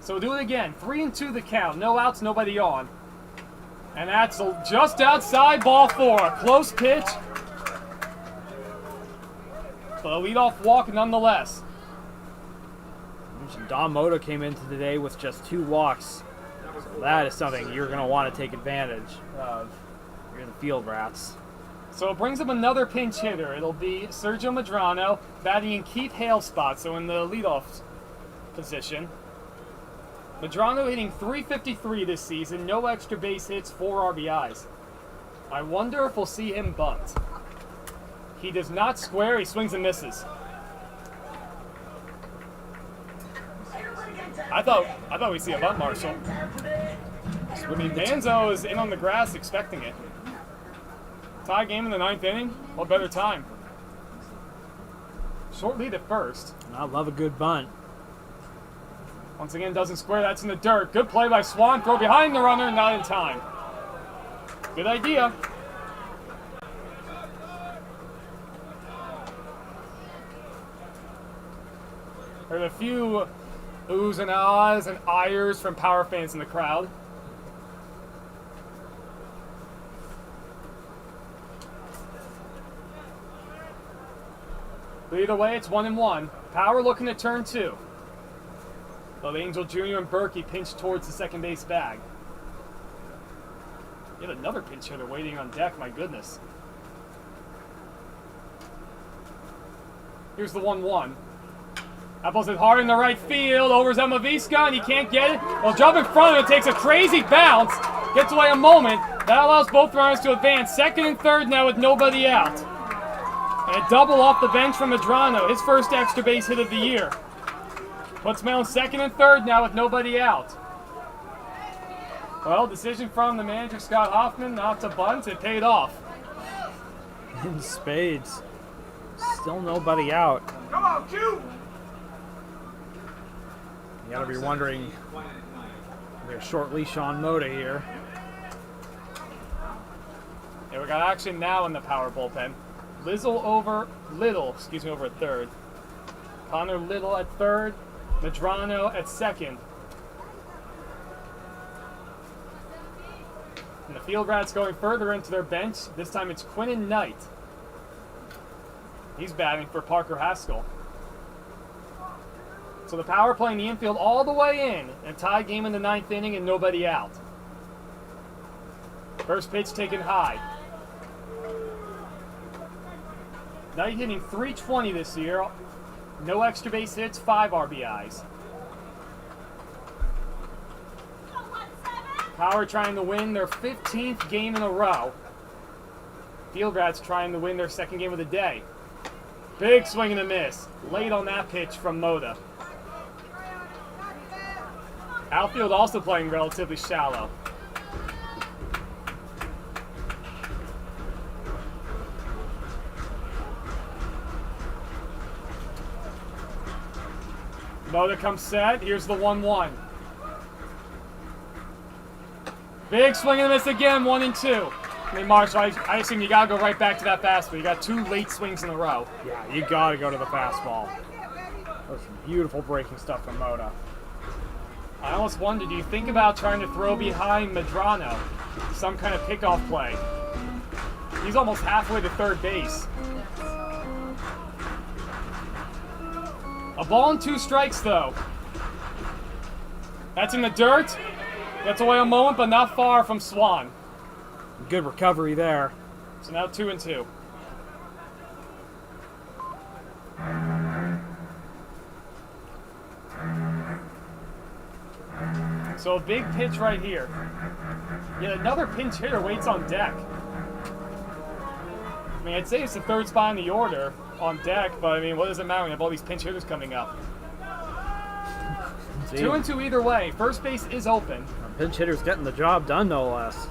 So we'll do it again. 3-2 the count. No outs, nobody on. And that's just outside ball 4. Close pitch. but a leadoff walk nonetheless. Don Moda came into today with just 2 walks. So that is something you're going to want to take advantage of. You're the Field Rats. So it brings up another pinch hitter. It'll be Sergio Medrano batting in Keith Hailspot, so in the leadoff position. Medrano hitting .353 this season, no extra base hits, 4 RBIs. I wonder if we'll see him bunt. He does not square, he swings and misses. I thought we'd see a bunt, Marshall. I mean, Manzo is in on the grass expecting it. Tie game in the 9th inning. What better time? Short lead at first. I love a good bunt. Once again, doesn't square. That's in the dirt. Good play by Swan. Throw behind the runner, not in time. Good idea. There's a few oohs and ahs and ires from Power fans in the crowd. But either way, it's 1-1. Power looking to turn 2. Though Angel Jr. and Berkey pinch towards the second base bag. Yet another pinch hitter waiting on deck, my goodness. Here's the 1-1. Apples it hard in the right field, over Zemaviska, and he can't get it. Well, jump in front of it, takes a crazy bounce, gets away a moment. That allows both runners to advance. Second and third now with nobody out. And a double off the bench from Medrano, his first extra base hit of the year. Puts me on second and third now with nobody out. Well, decision from the manager, Scott Hoffman, not to bunt. It paid off. In spades. Still nobody out. Come on, Q! You gotta be wondering, there's short leash on Moda here. Yeah, we got action now in the Power bullpen. Little over at third. Connor Little at third. Medrano at second. And the Field Rats going further into their bench. This time it's Quinton Knight. He's batting for Parker Haskell. So the Power playing the infield all the way in. A tie game in the 9th inning and nobody out. First pitch taken high. Knight hitting .320 this year. No extra base hits, 5 RBIs. Power trying to win their 15th game in a row. Field Rats trying to win their second game of the day. Big swing and a miss. Late on that pitch from Moda. Outfield also playing relatively shallow. Moda comes set. Here's the 1-1. Big swing and a miss again, 1-2. I mean, Marshall, I assume you got to go right back to that fastball. You got 2 late swings in a row. Yeah, you got to go to the fastball. That was some beautiful breaking stuff from Moda. I almost wonder, do you think about trying to throw behind Medrano? Some kind of pickoff play. He's almost halfway to third base. A ball and 2 strikes, though. That's in the dirt. Gets away a moment, but not far from Swan. Good recovery there. So now 2-2. So a big pitch right here. Yet another pinch hitter waits on deck. I mean, I'd say it's the 3rd spot in the order on deck, but I mean, what does it matter when you have all these pinch hitters coming up? 2-2 either way. First base is open. Pinch hitter's getting the job done, no less.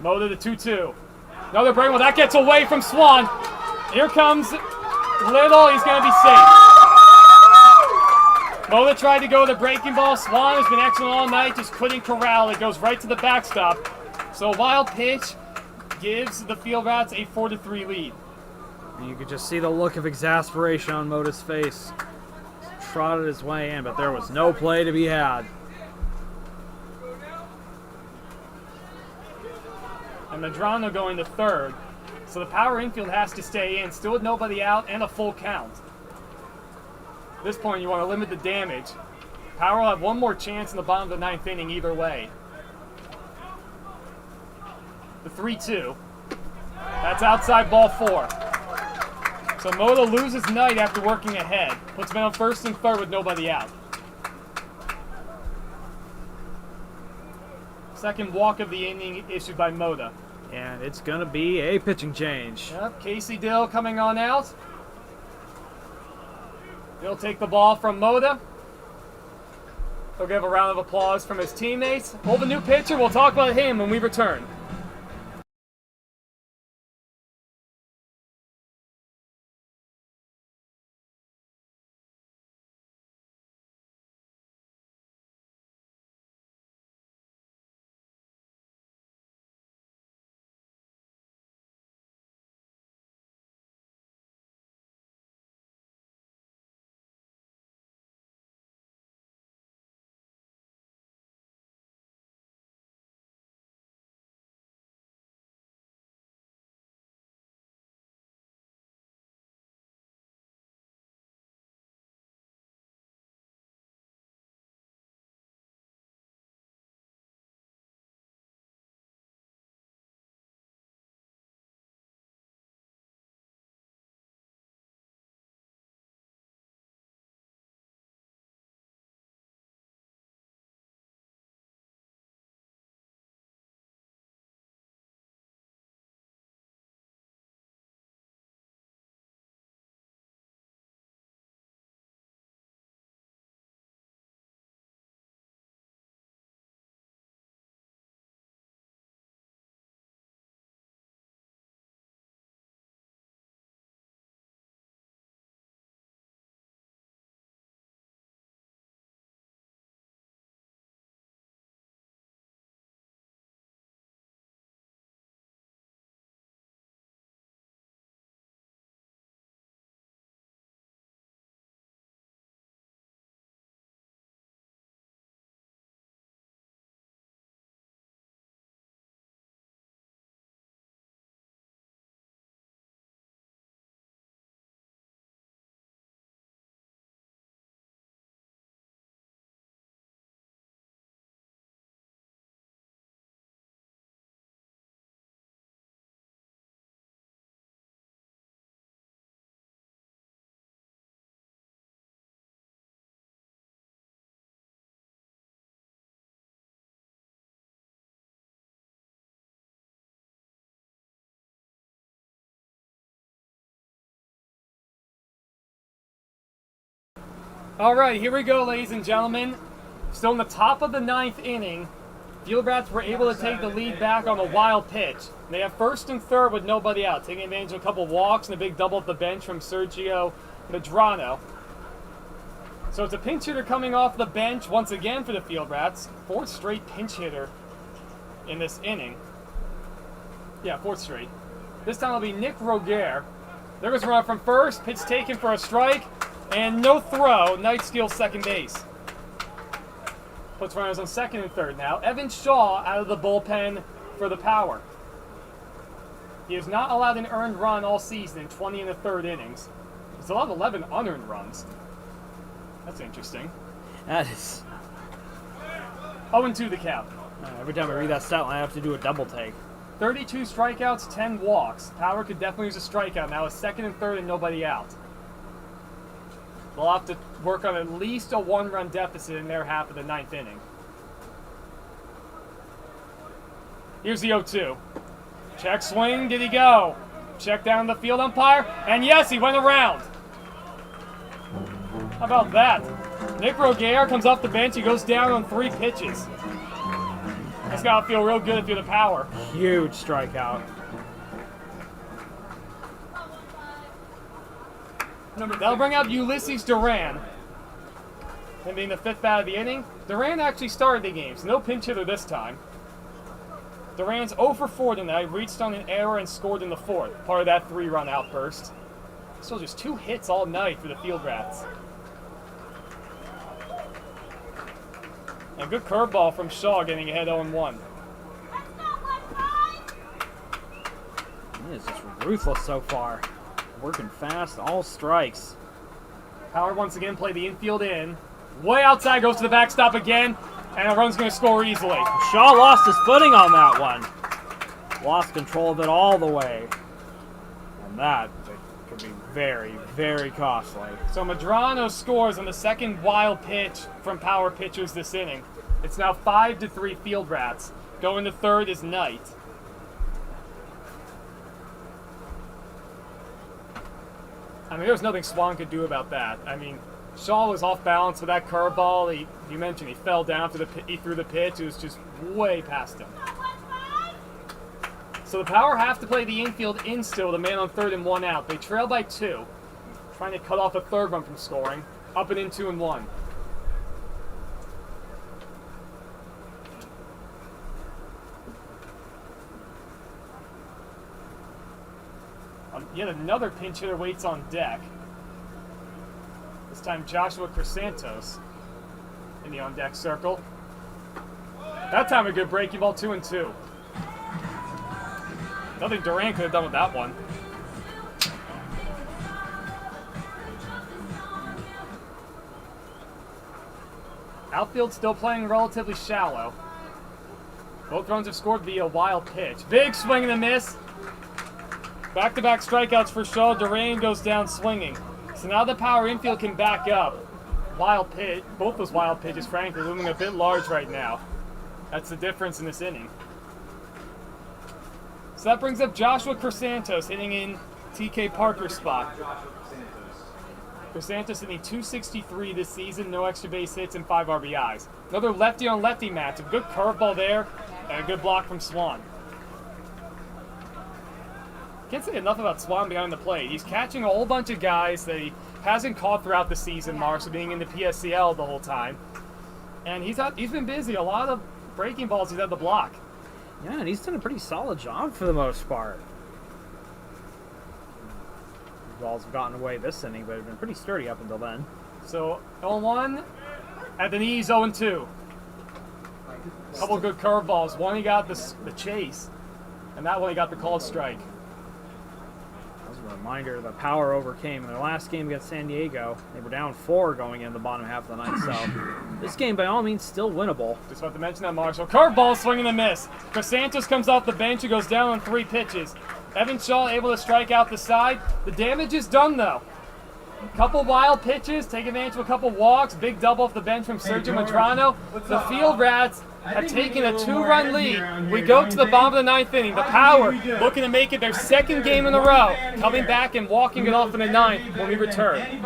Moda the 2-2. Another break. Well, that gets away from Swan. Here comes Little. He's going to be safe. Moda tried to go with the breaking ball. Swan has been excellent all night, just couldn't corral it. Goes right to the backstop. So a wild pitch gives the Field Rats a 4-3 lead. You could just see the look of exasperation on Moda's face. Trotted his way in, but there was no play to be had. and Medrano going to third. So the power infield has to stay in, still with nobody out and a full count. At this point, you want to limit the damage. Power will have one more chance in the bottom of the 9th inning either way. The 3-2. That's outside ball 4. So Moda loses Knight after working ahead. Puts men on first and third with nobody out. Second walk of the inning issued by Moda. And it's going to be a pitching change. Yep, Casey Dill coming on out. He'll take the ball from Moda. He'll give a round of applause from his teammates. Hold the new pitcher. We'll talk about him when we return. All right, here we go, ladies and gentlemen. Still in the top of the 9th inning. Field Rats were able to take the lead back on a wild pitch. They have first and third with nobody out, taking advantage of a couple walks and a big double at the bench from Sergio Medrano. So it's a pinch hitter coming off the bench once again for the Field Rats. 4th straight pinch hitter in this inning. Yeah, 4th straight. This time it'll be Nick Roger. There goes a run from first, pitch taken for a strike, and no throw. Knight steals second base. Puts runners on second and third now. Evan Shaw out of the bullpen for the Power. He has not allowed an earned run all season in 20 and a third innings. He's allowed 11 unearned runs. That's interesting. That is... 0-2 the count. every time I read that stat line, I have to do a double take. 32 strikeouts, 10 walks. Power could definitely use a strikeout now. It's second and third and nobody out. They'll have to work on at least a 1-run deficit in their half of the 9th inning. Here's the 0-2. Check swing, did he go? Check down the field umpire, and yes, he went around. How about that? Nick Roger comes off the bench, he goes down on 3 pitches. That's gotta feel real good if you're the Power. Huge strikeout. That'll bring out Ulysses Duran. Him being the 5th bat of the inning. Duran actually started the game, so no pinch hitter this time. Duran's 0 for 4 tonight, reached on an error and scored in the 4th, part of that 3-run outburst. Still just 2 hits all night for the Field Rats. And good curveball from Shaw getting ahead 0-1. He is just ruthless so far. Working fast, all strikes. Power once again play the infield in. Way outside, goes to the backstop again, and a run's going to score easily. Shaw lost his footing on that one. Lost control of it all the way. And that could be very, very costly. So Medrano scores on the second wild pitch from power pitchers this inning. It's now 5-3 Field Rats. Going to third is Knight. I mean, there was nothing Swan could do about that. I mean, Shaw was off balance with that curveball. You mentioned he fell down after he threw the pitch. It was just way past him. So the Power have to play the infield in still, the man on third and 1 out. They trail by 2, trying to cut off a third run from scoring. Up and in 2-1. Yet another pinch hitter waits on deck. This time Joshua Cressantos in the on-deck circle. That time a good breaking ball, 2-2. Nothing Duran could have done with that one. Outfield still playing relatively shallow. Both runs have scored via wild pitch. Big swing and a miss. Back-to-back strikeouts for Shaw. Duran goes down swinging. So now the Power infield can back up. Wild pitch, both those wild pitches, frankly, looming a bit large right now. That's the difference in this inning. So that brings up Joshua Cressantos hitting in TK Parker's spot. Cressantos hitting 263 this season, no extra base hits and 5 RBIs. Another lefty-on-lefty match. A good curveball there and a good block from Swan. Can't say enough about Swan behind the plate. He's catching a whole bunch of guys that he hasn't caught throughout the season, Marshall being in the PSCL the whole time. And he's been busy. A lot of breaking balls he's had to block. Yeah, and he's done a pretty solid job for the most part. Balls have gotten away this inning, but have been pretty sturdy up until then. So 0-1 at the knees, 0-2. Couple good curveballs. One he got the chase, and that one he got the called strike. A reminder, the Power overcame in their last game against San Diego. They were down 4 going in the bottom half of the ninth, so this game by all means still winnable. Just want to mention that, Marshall. Curveball, swing and a miss. Cressantos comes off the bench and goes down on 3 pitches. Evan Shaw able to strike out the side. The damage is done though. Couple wild pitches, take advantage of a couple walks. Big double off the bench from Sergio Medrano. The Field Rats have taken a 2-run lead. We go to the bottom of the 9th inning. The Power looking to make it their 2nd game in a row. Coming back and walking it off in the 9th when we return.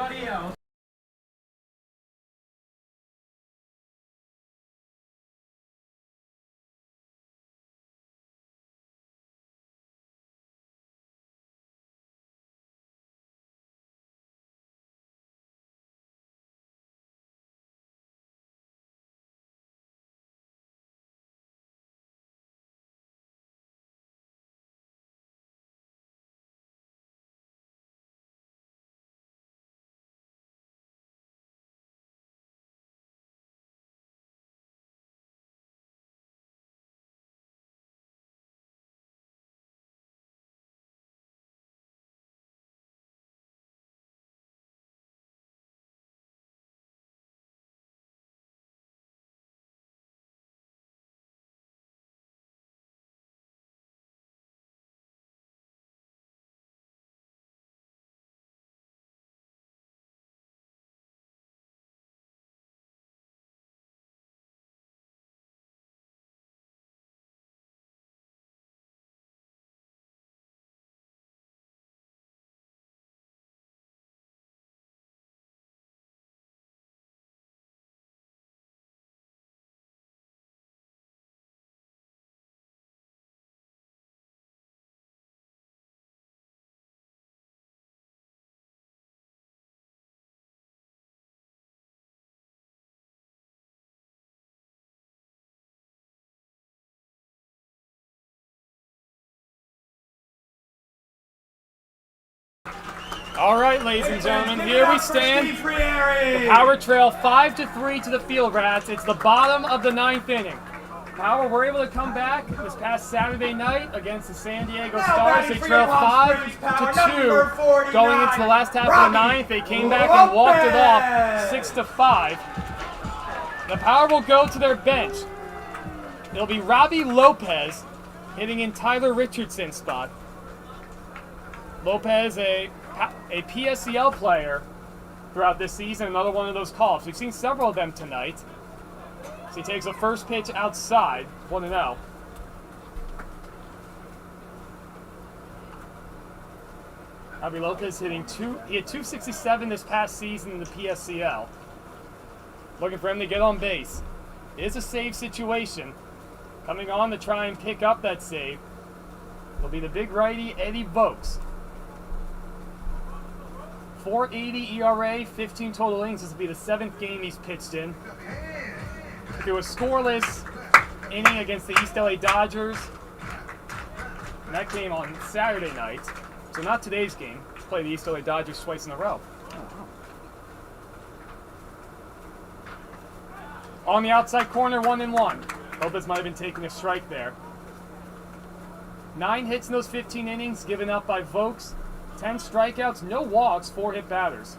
All right, ladies and gentlemen, here we stand. The Power trail 5-3 to the Field Rats. It's the bottom of the 9th inning. Power were able to come back this past Saturday night against the San Diego Now Stars. batting They for trailed your Palm Springs, 5 Power, to 2 number 49, going into the last half of the Robbie ninth. They came back and walked it off Lopez. 6 to 5. The Power will go to their bench. It'll be Robbie Lopez hitting in Tyler Richardson's spot. Lopez, a PSCL player throughout this season, another one of those call-ups. We've seen several of them tonight. So he takes a first pitch outside, 1-0. Robbie Lopez hitting he had 267 this past season in the PSCL. Looking for him to get on base. It is a save situation. Coming on to try and pick up that save will be the big righty Eddie Vokes. 4.80 ERA, 15 total innings. This will be the 7th game he's pitched in. Through a scoreless inning against the East LA Dodgers. And that came on Saturday night. So not today's game. Play the East LA Dodgers twice in a row. On the outside corner, 1-1. Lopez might have been taking a strike there. 9 hits in those 15 innings given up by Vokes. 10 strikeouts, no walks, 4 hit batters.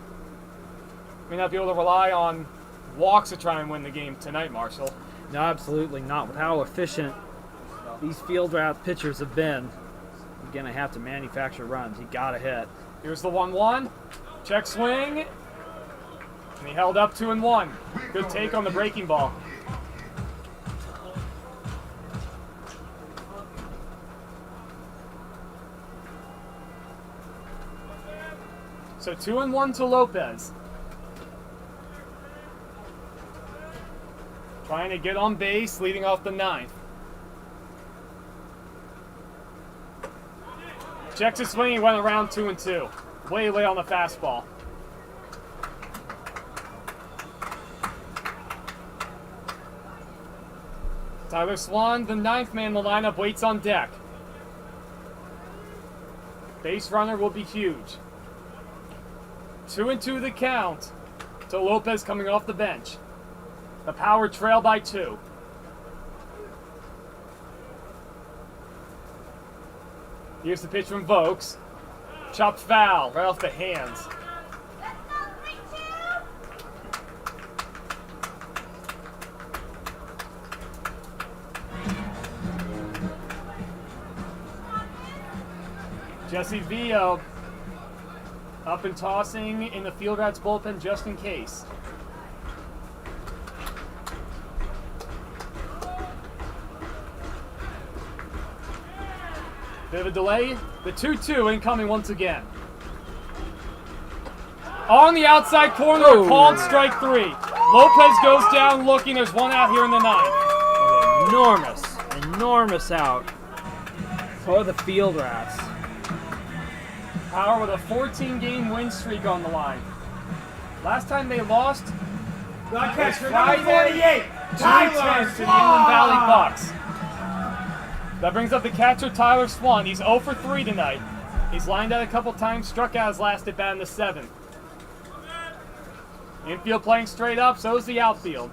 May not be able to rely on walks to try and win the game tonight, Marshall. No, absolutely not. With how efficient these field route pitchers have been, you're going to have to manufacture runs. You got to hit. Here's the 1-1. Check swing. And he held up 2-1. Good take on the breaking ball. So 2-1 to Lopez. Trying to get on base, leading off the 9th. Checks his swing, he went around 2-2. Way on the fastball. Tyler Swan, the 9th man in the lineup, waits on deck. Base runner will be huge. 2-2 the count to Lopez coming off the bench. The Power trail by 2. Here's the pitch from Vokes. Chopped foul right off the hands. Jesse Villa up and tossing in the field rats bullpen just in case. Bit of a delay. The 2-2 incoming once again. On the outside corner, called strike 3. Lopez goes down looking. There's 1 out here in the 9th. An enormous out for the field rats. Power with a 14-game win streak on the line. Last time they lost Not was catcher, number Friday, 48, 2-10 Tyler to the Inland Valley Swan. Bucks. That brings up the catcher, Tyler Swan. He's 0 for 3 tonight. He's lined out a couple times, struck out his last at bat in the 7th. Infield playing straight up, so is the outfield.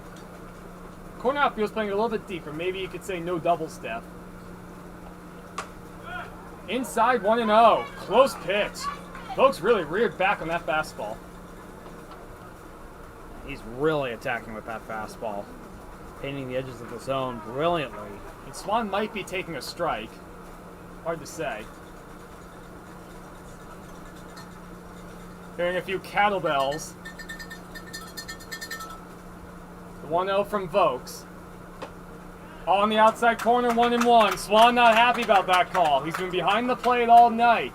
Corner outfield's playing a little bit deeper. Maybe you could say no double step. Inside 1-0. Close pitch. Folks really reared back on that fastball. He's really attacking with that fastball. Painting the edges of the zone brilliantly. And Swan might be taking a strike. Hard to say. Hearing a few cattle bells. The 1-0 from Vokes. On the outside corner, 1-1. Swan not happy about that call. He's been behind the plate all night.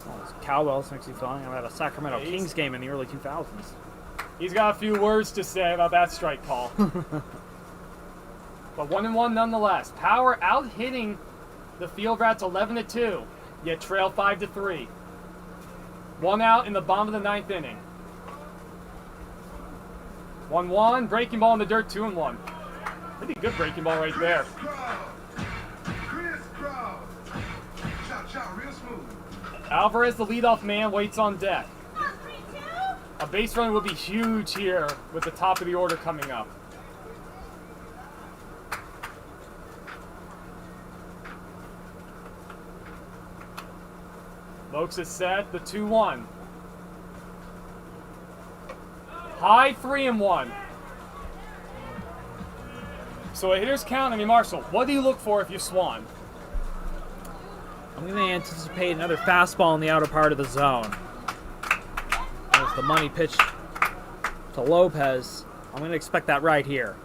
Oh, those cowbells makes you feel like I'm at a Sacramento Kings game in the early 2000s. He's got a few words to say about that strike call. But 1-1 nonetheless. Power out hitting the field rats 11-2, yet trail 5-3. 1 out in the bottom of the 9th inning. 1-1, breaking ball in the dirt, 2-1. Pretty good breaking ball right there. Alvarez, the leadoff man, waits on deck. A base runner will be huge here with the top of the order coming up. Folks is set, the 2-1. High 3-1. So a hitter's count. I mean, Marshall, what do you look for if you're Swan? I'm going to anticipate another fastball in the outer part of the zone. There's the money pitch to Lopez. I'm going to expect that right here.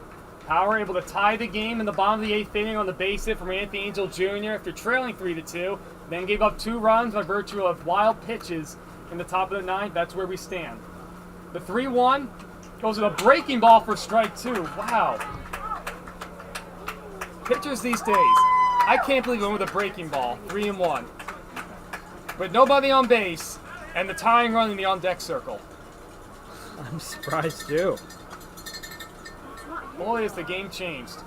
Power able to tie the game in the bottom of the 8th inning on the base hit from Anthony Angel Jr. after trailing 3-2. Then gave up 2 runs by virtue of wild pitches in the top of the 9th. That's where we stand. The 3-1 goes with a breaking ball for strike 2. Wow. Pitchers these days, I can't believe it went with a breaking ball. 3-1. But nobody on base, and the tying run in the on-deck circle. I'm surprised too. Boy, has the game changed.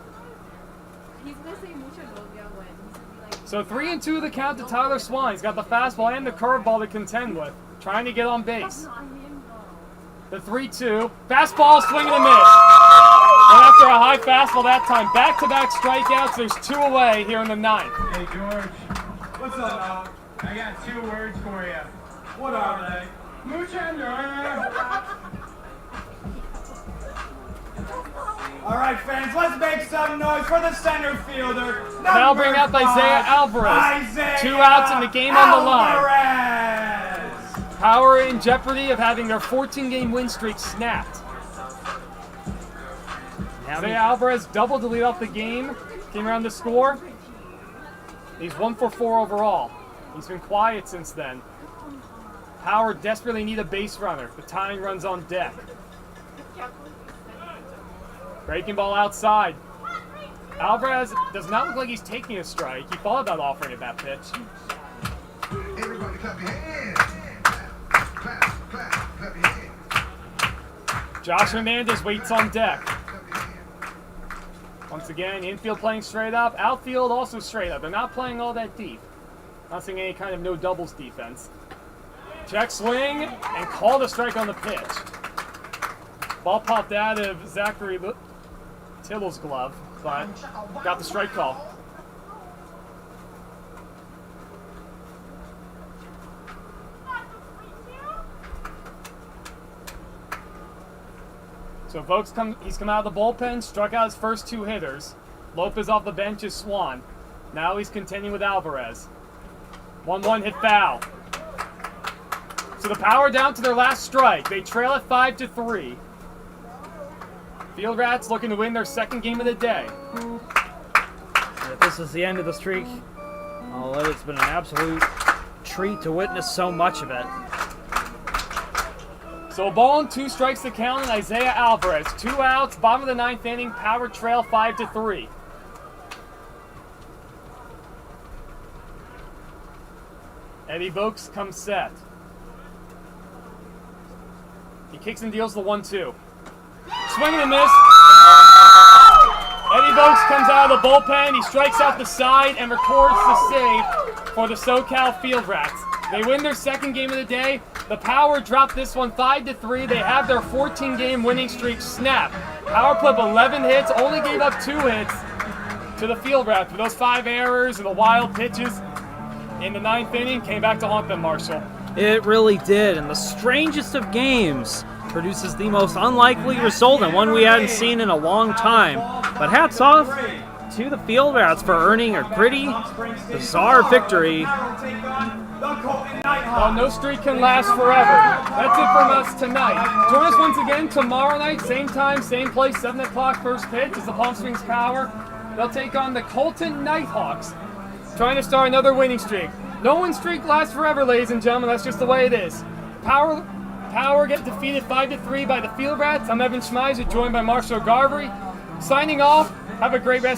So 3-2 the count to Tyler Swan. He's got the fastball and the curveball to contend with, trying to get on base. The 3-2. Fastball, swinging and miss. And after a high fastball that time, back-to-back strikeouts. There's 2 away here in the 9th. Hey, George. What's up, Al? I got 2 words for you. What are they? Muchacho! All right, fans, let's make some noise for the center fielder. Now bring out Isaiah Alvarez. 2 outs in the game on the line. Alvarez. Power in jeopardy of having their 14-game win streak snapped. Isaiah Alvarez doubled to lead off the game. Came around to score. He's 1 for 4 overall. He's been quiet since then. Power desperately need a base runner. The tying run's on deck. Breaking ball outside. Alvarez does not look like he's taking a strike. He thought about offering at that pitch. Everybody clap your hands. Clap, clap, clap your hands. Josh Hernandez waits on deck. Once again, infield playing straight up. Outfield also straight up. They're not playing all that deep. Not seeing any kind of no doubles defense. Check swing and called a strike on the pitch. Ball popped out of Zachary Tittle's glove, but got the strike call. So folks, he's come out of the bullpen, struck out his first 2 hitters. Lopez off the bench is Swan. Now he's contending with Alvarez. 1-1 hit foul. So the Power down to their last strike. They trail at 5-3. Field Rats looking to win their 2nd game of the day. If this is the end of the streak, although it's been an absolute treat to witness so much of it. So a ball and 2 strikes to count on Isaiah Alvarez. 2 outs, bottom of the 9th inning, Power trail 5-3. Eddie Vokes comes set. He kicks and deals the 1-2. Swing and a miss. Eddie Vokes comes out of the bullpen. He strikes out the side and records the save for the SoCal Field Rats. They win their 2nd game of the day. The Power dropped this one 5-3. They have their 14-game winning streak snapped. Power put up 11 hits, only gave up 2 hits to the Field Rats. With those 5 errors and the wild pitches in the 9th inning, came back to haunt them, Marshall. It really did, and the strangest of games produces the most unlikely result and one we hadn't seen in a long time. But hats off to the Field Rats for earning a gritty, bizarre victory. Well, no streak can last forever. That's it from us tonight. Join us once again tomorrow night, same time, same place, 7 o'clock first pitch is the Palm Springs Power. They'll take on the Colton Nighthawks, trying to start another winning streak. No win streak lasts forever, ladies and gentlemen. That's just the way it is. Power get defeated 5-3 by the Field Rats. I'm Evan Schmeiser, joined by Marshall Garvery. Signing off. Have a great rest.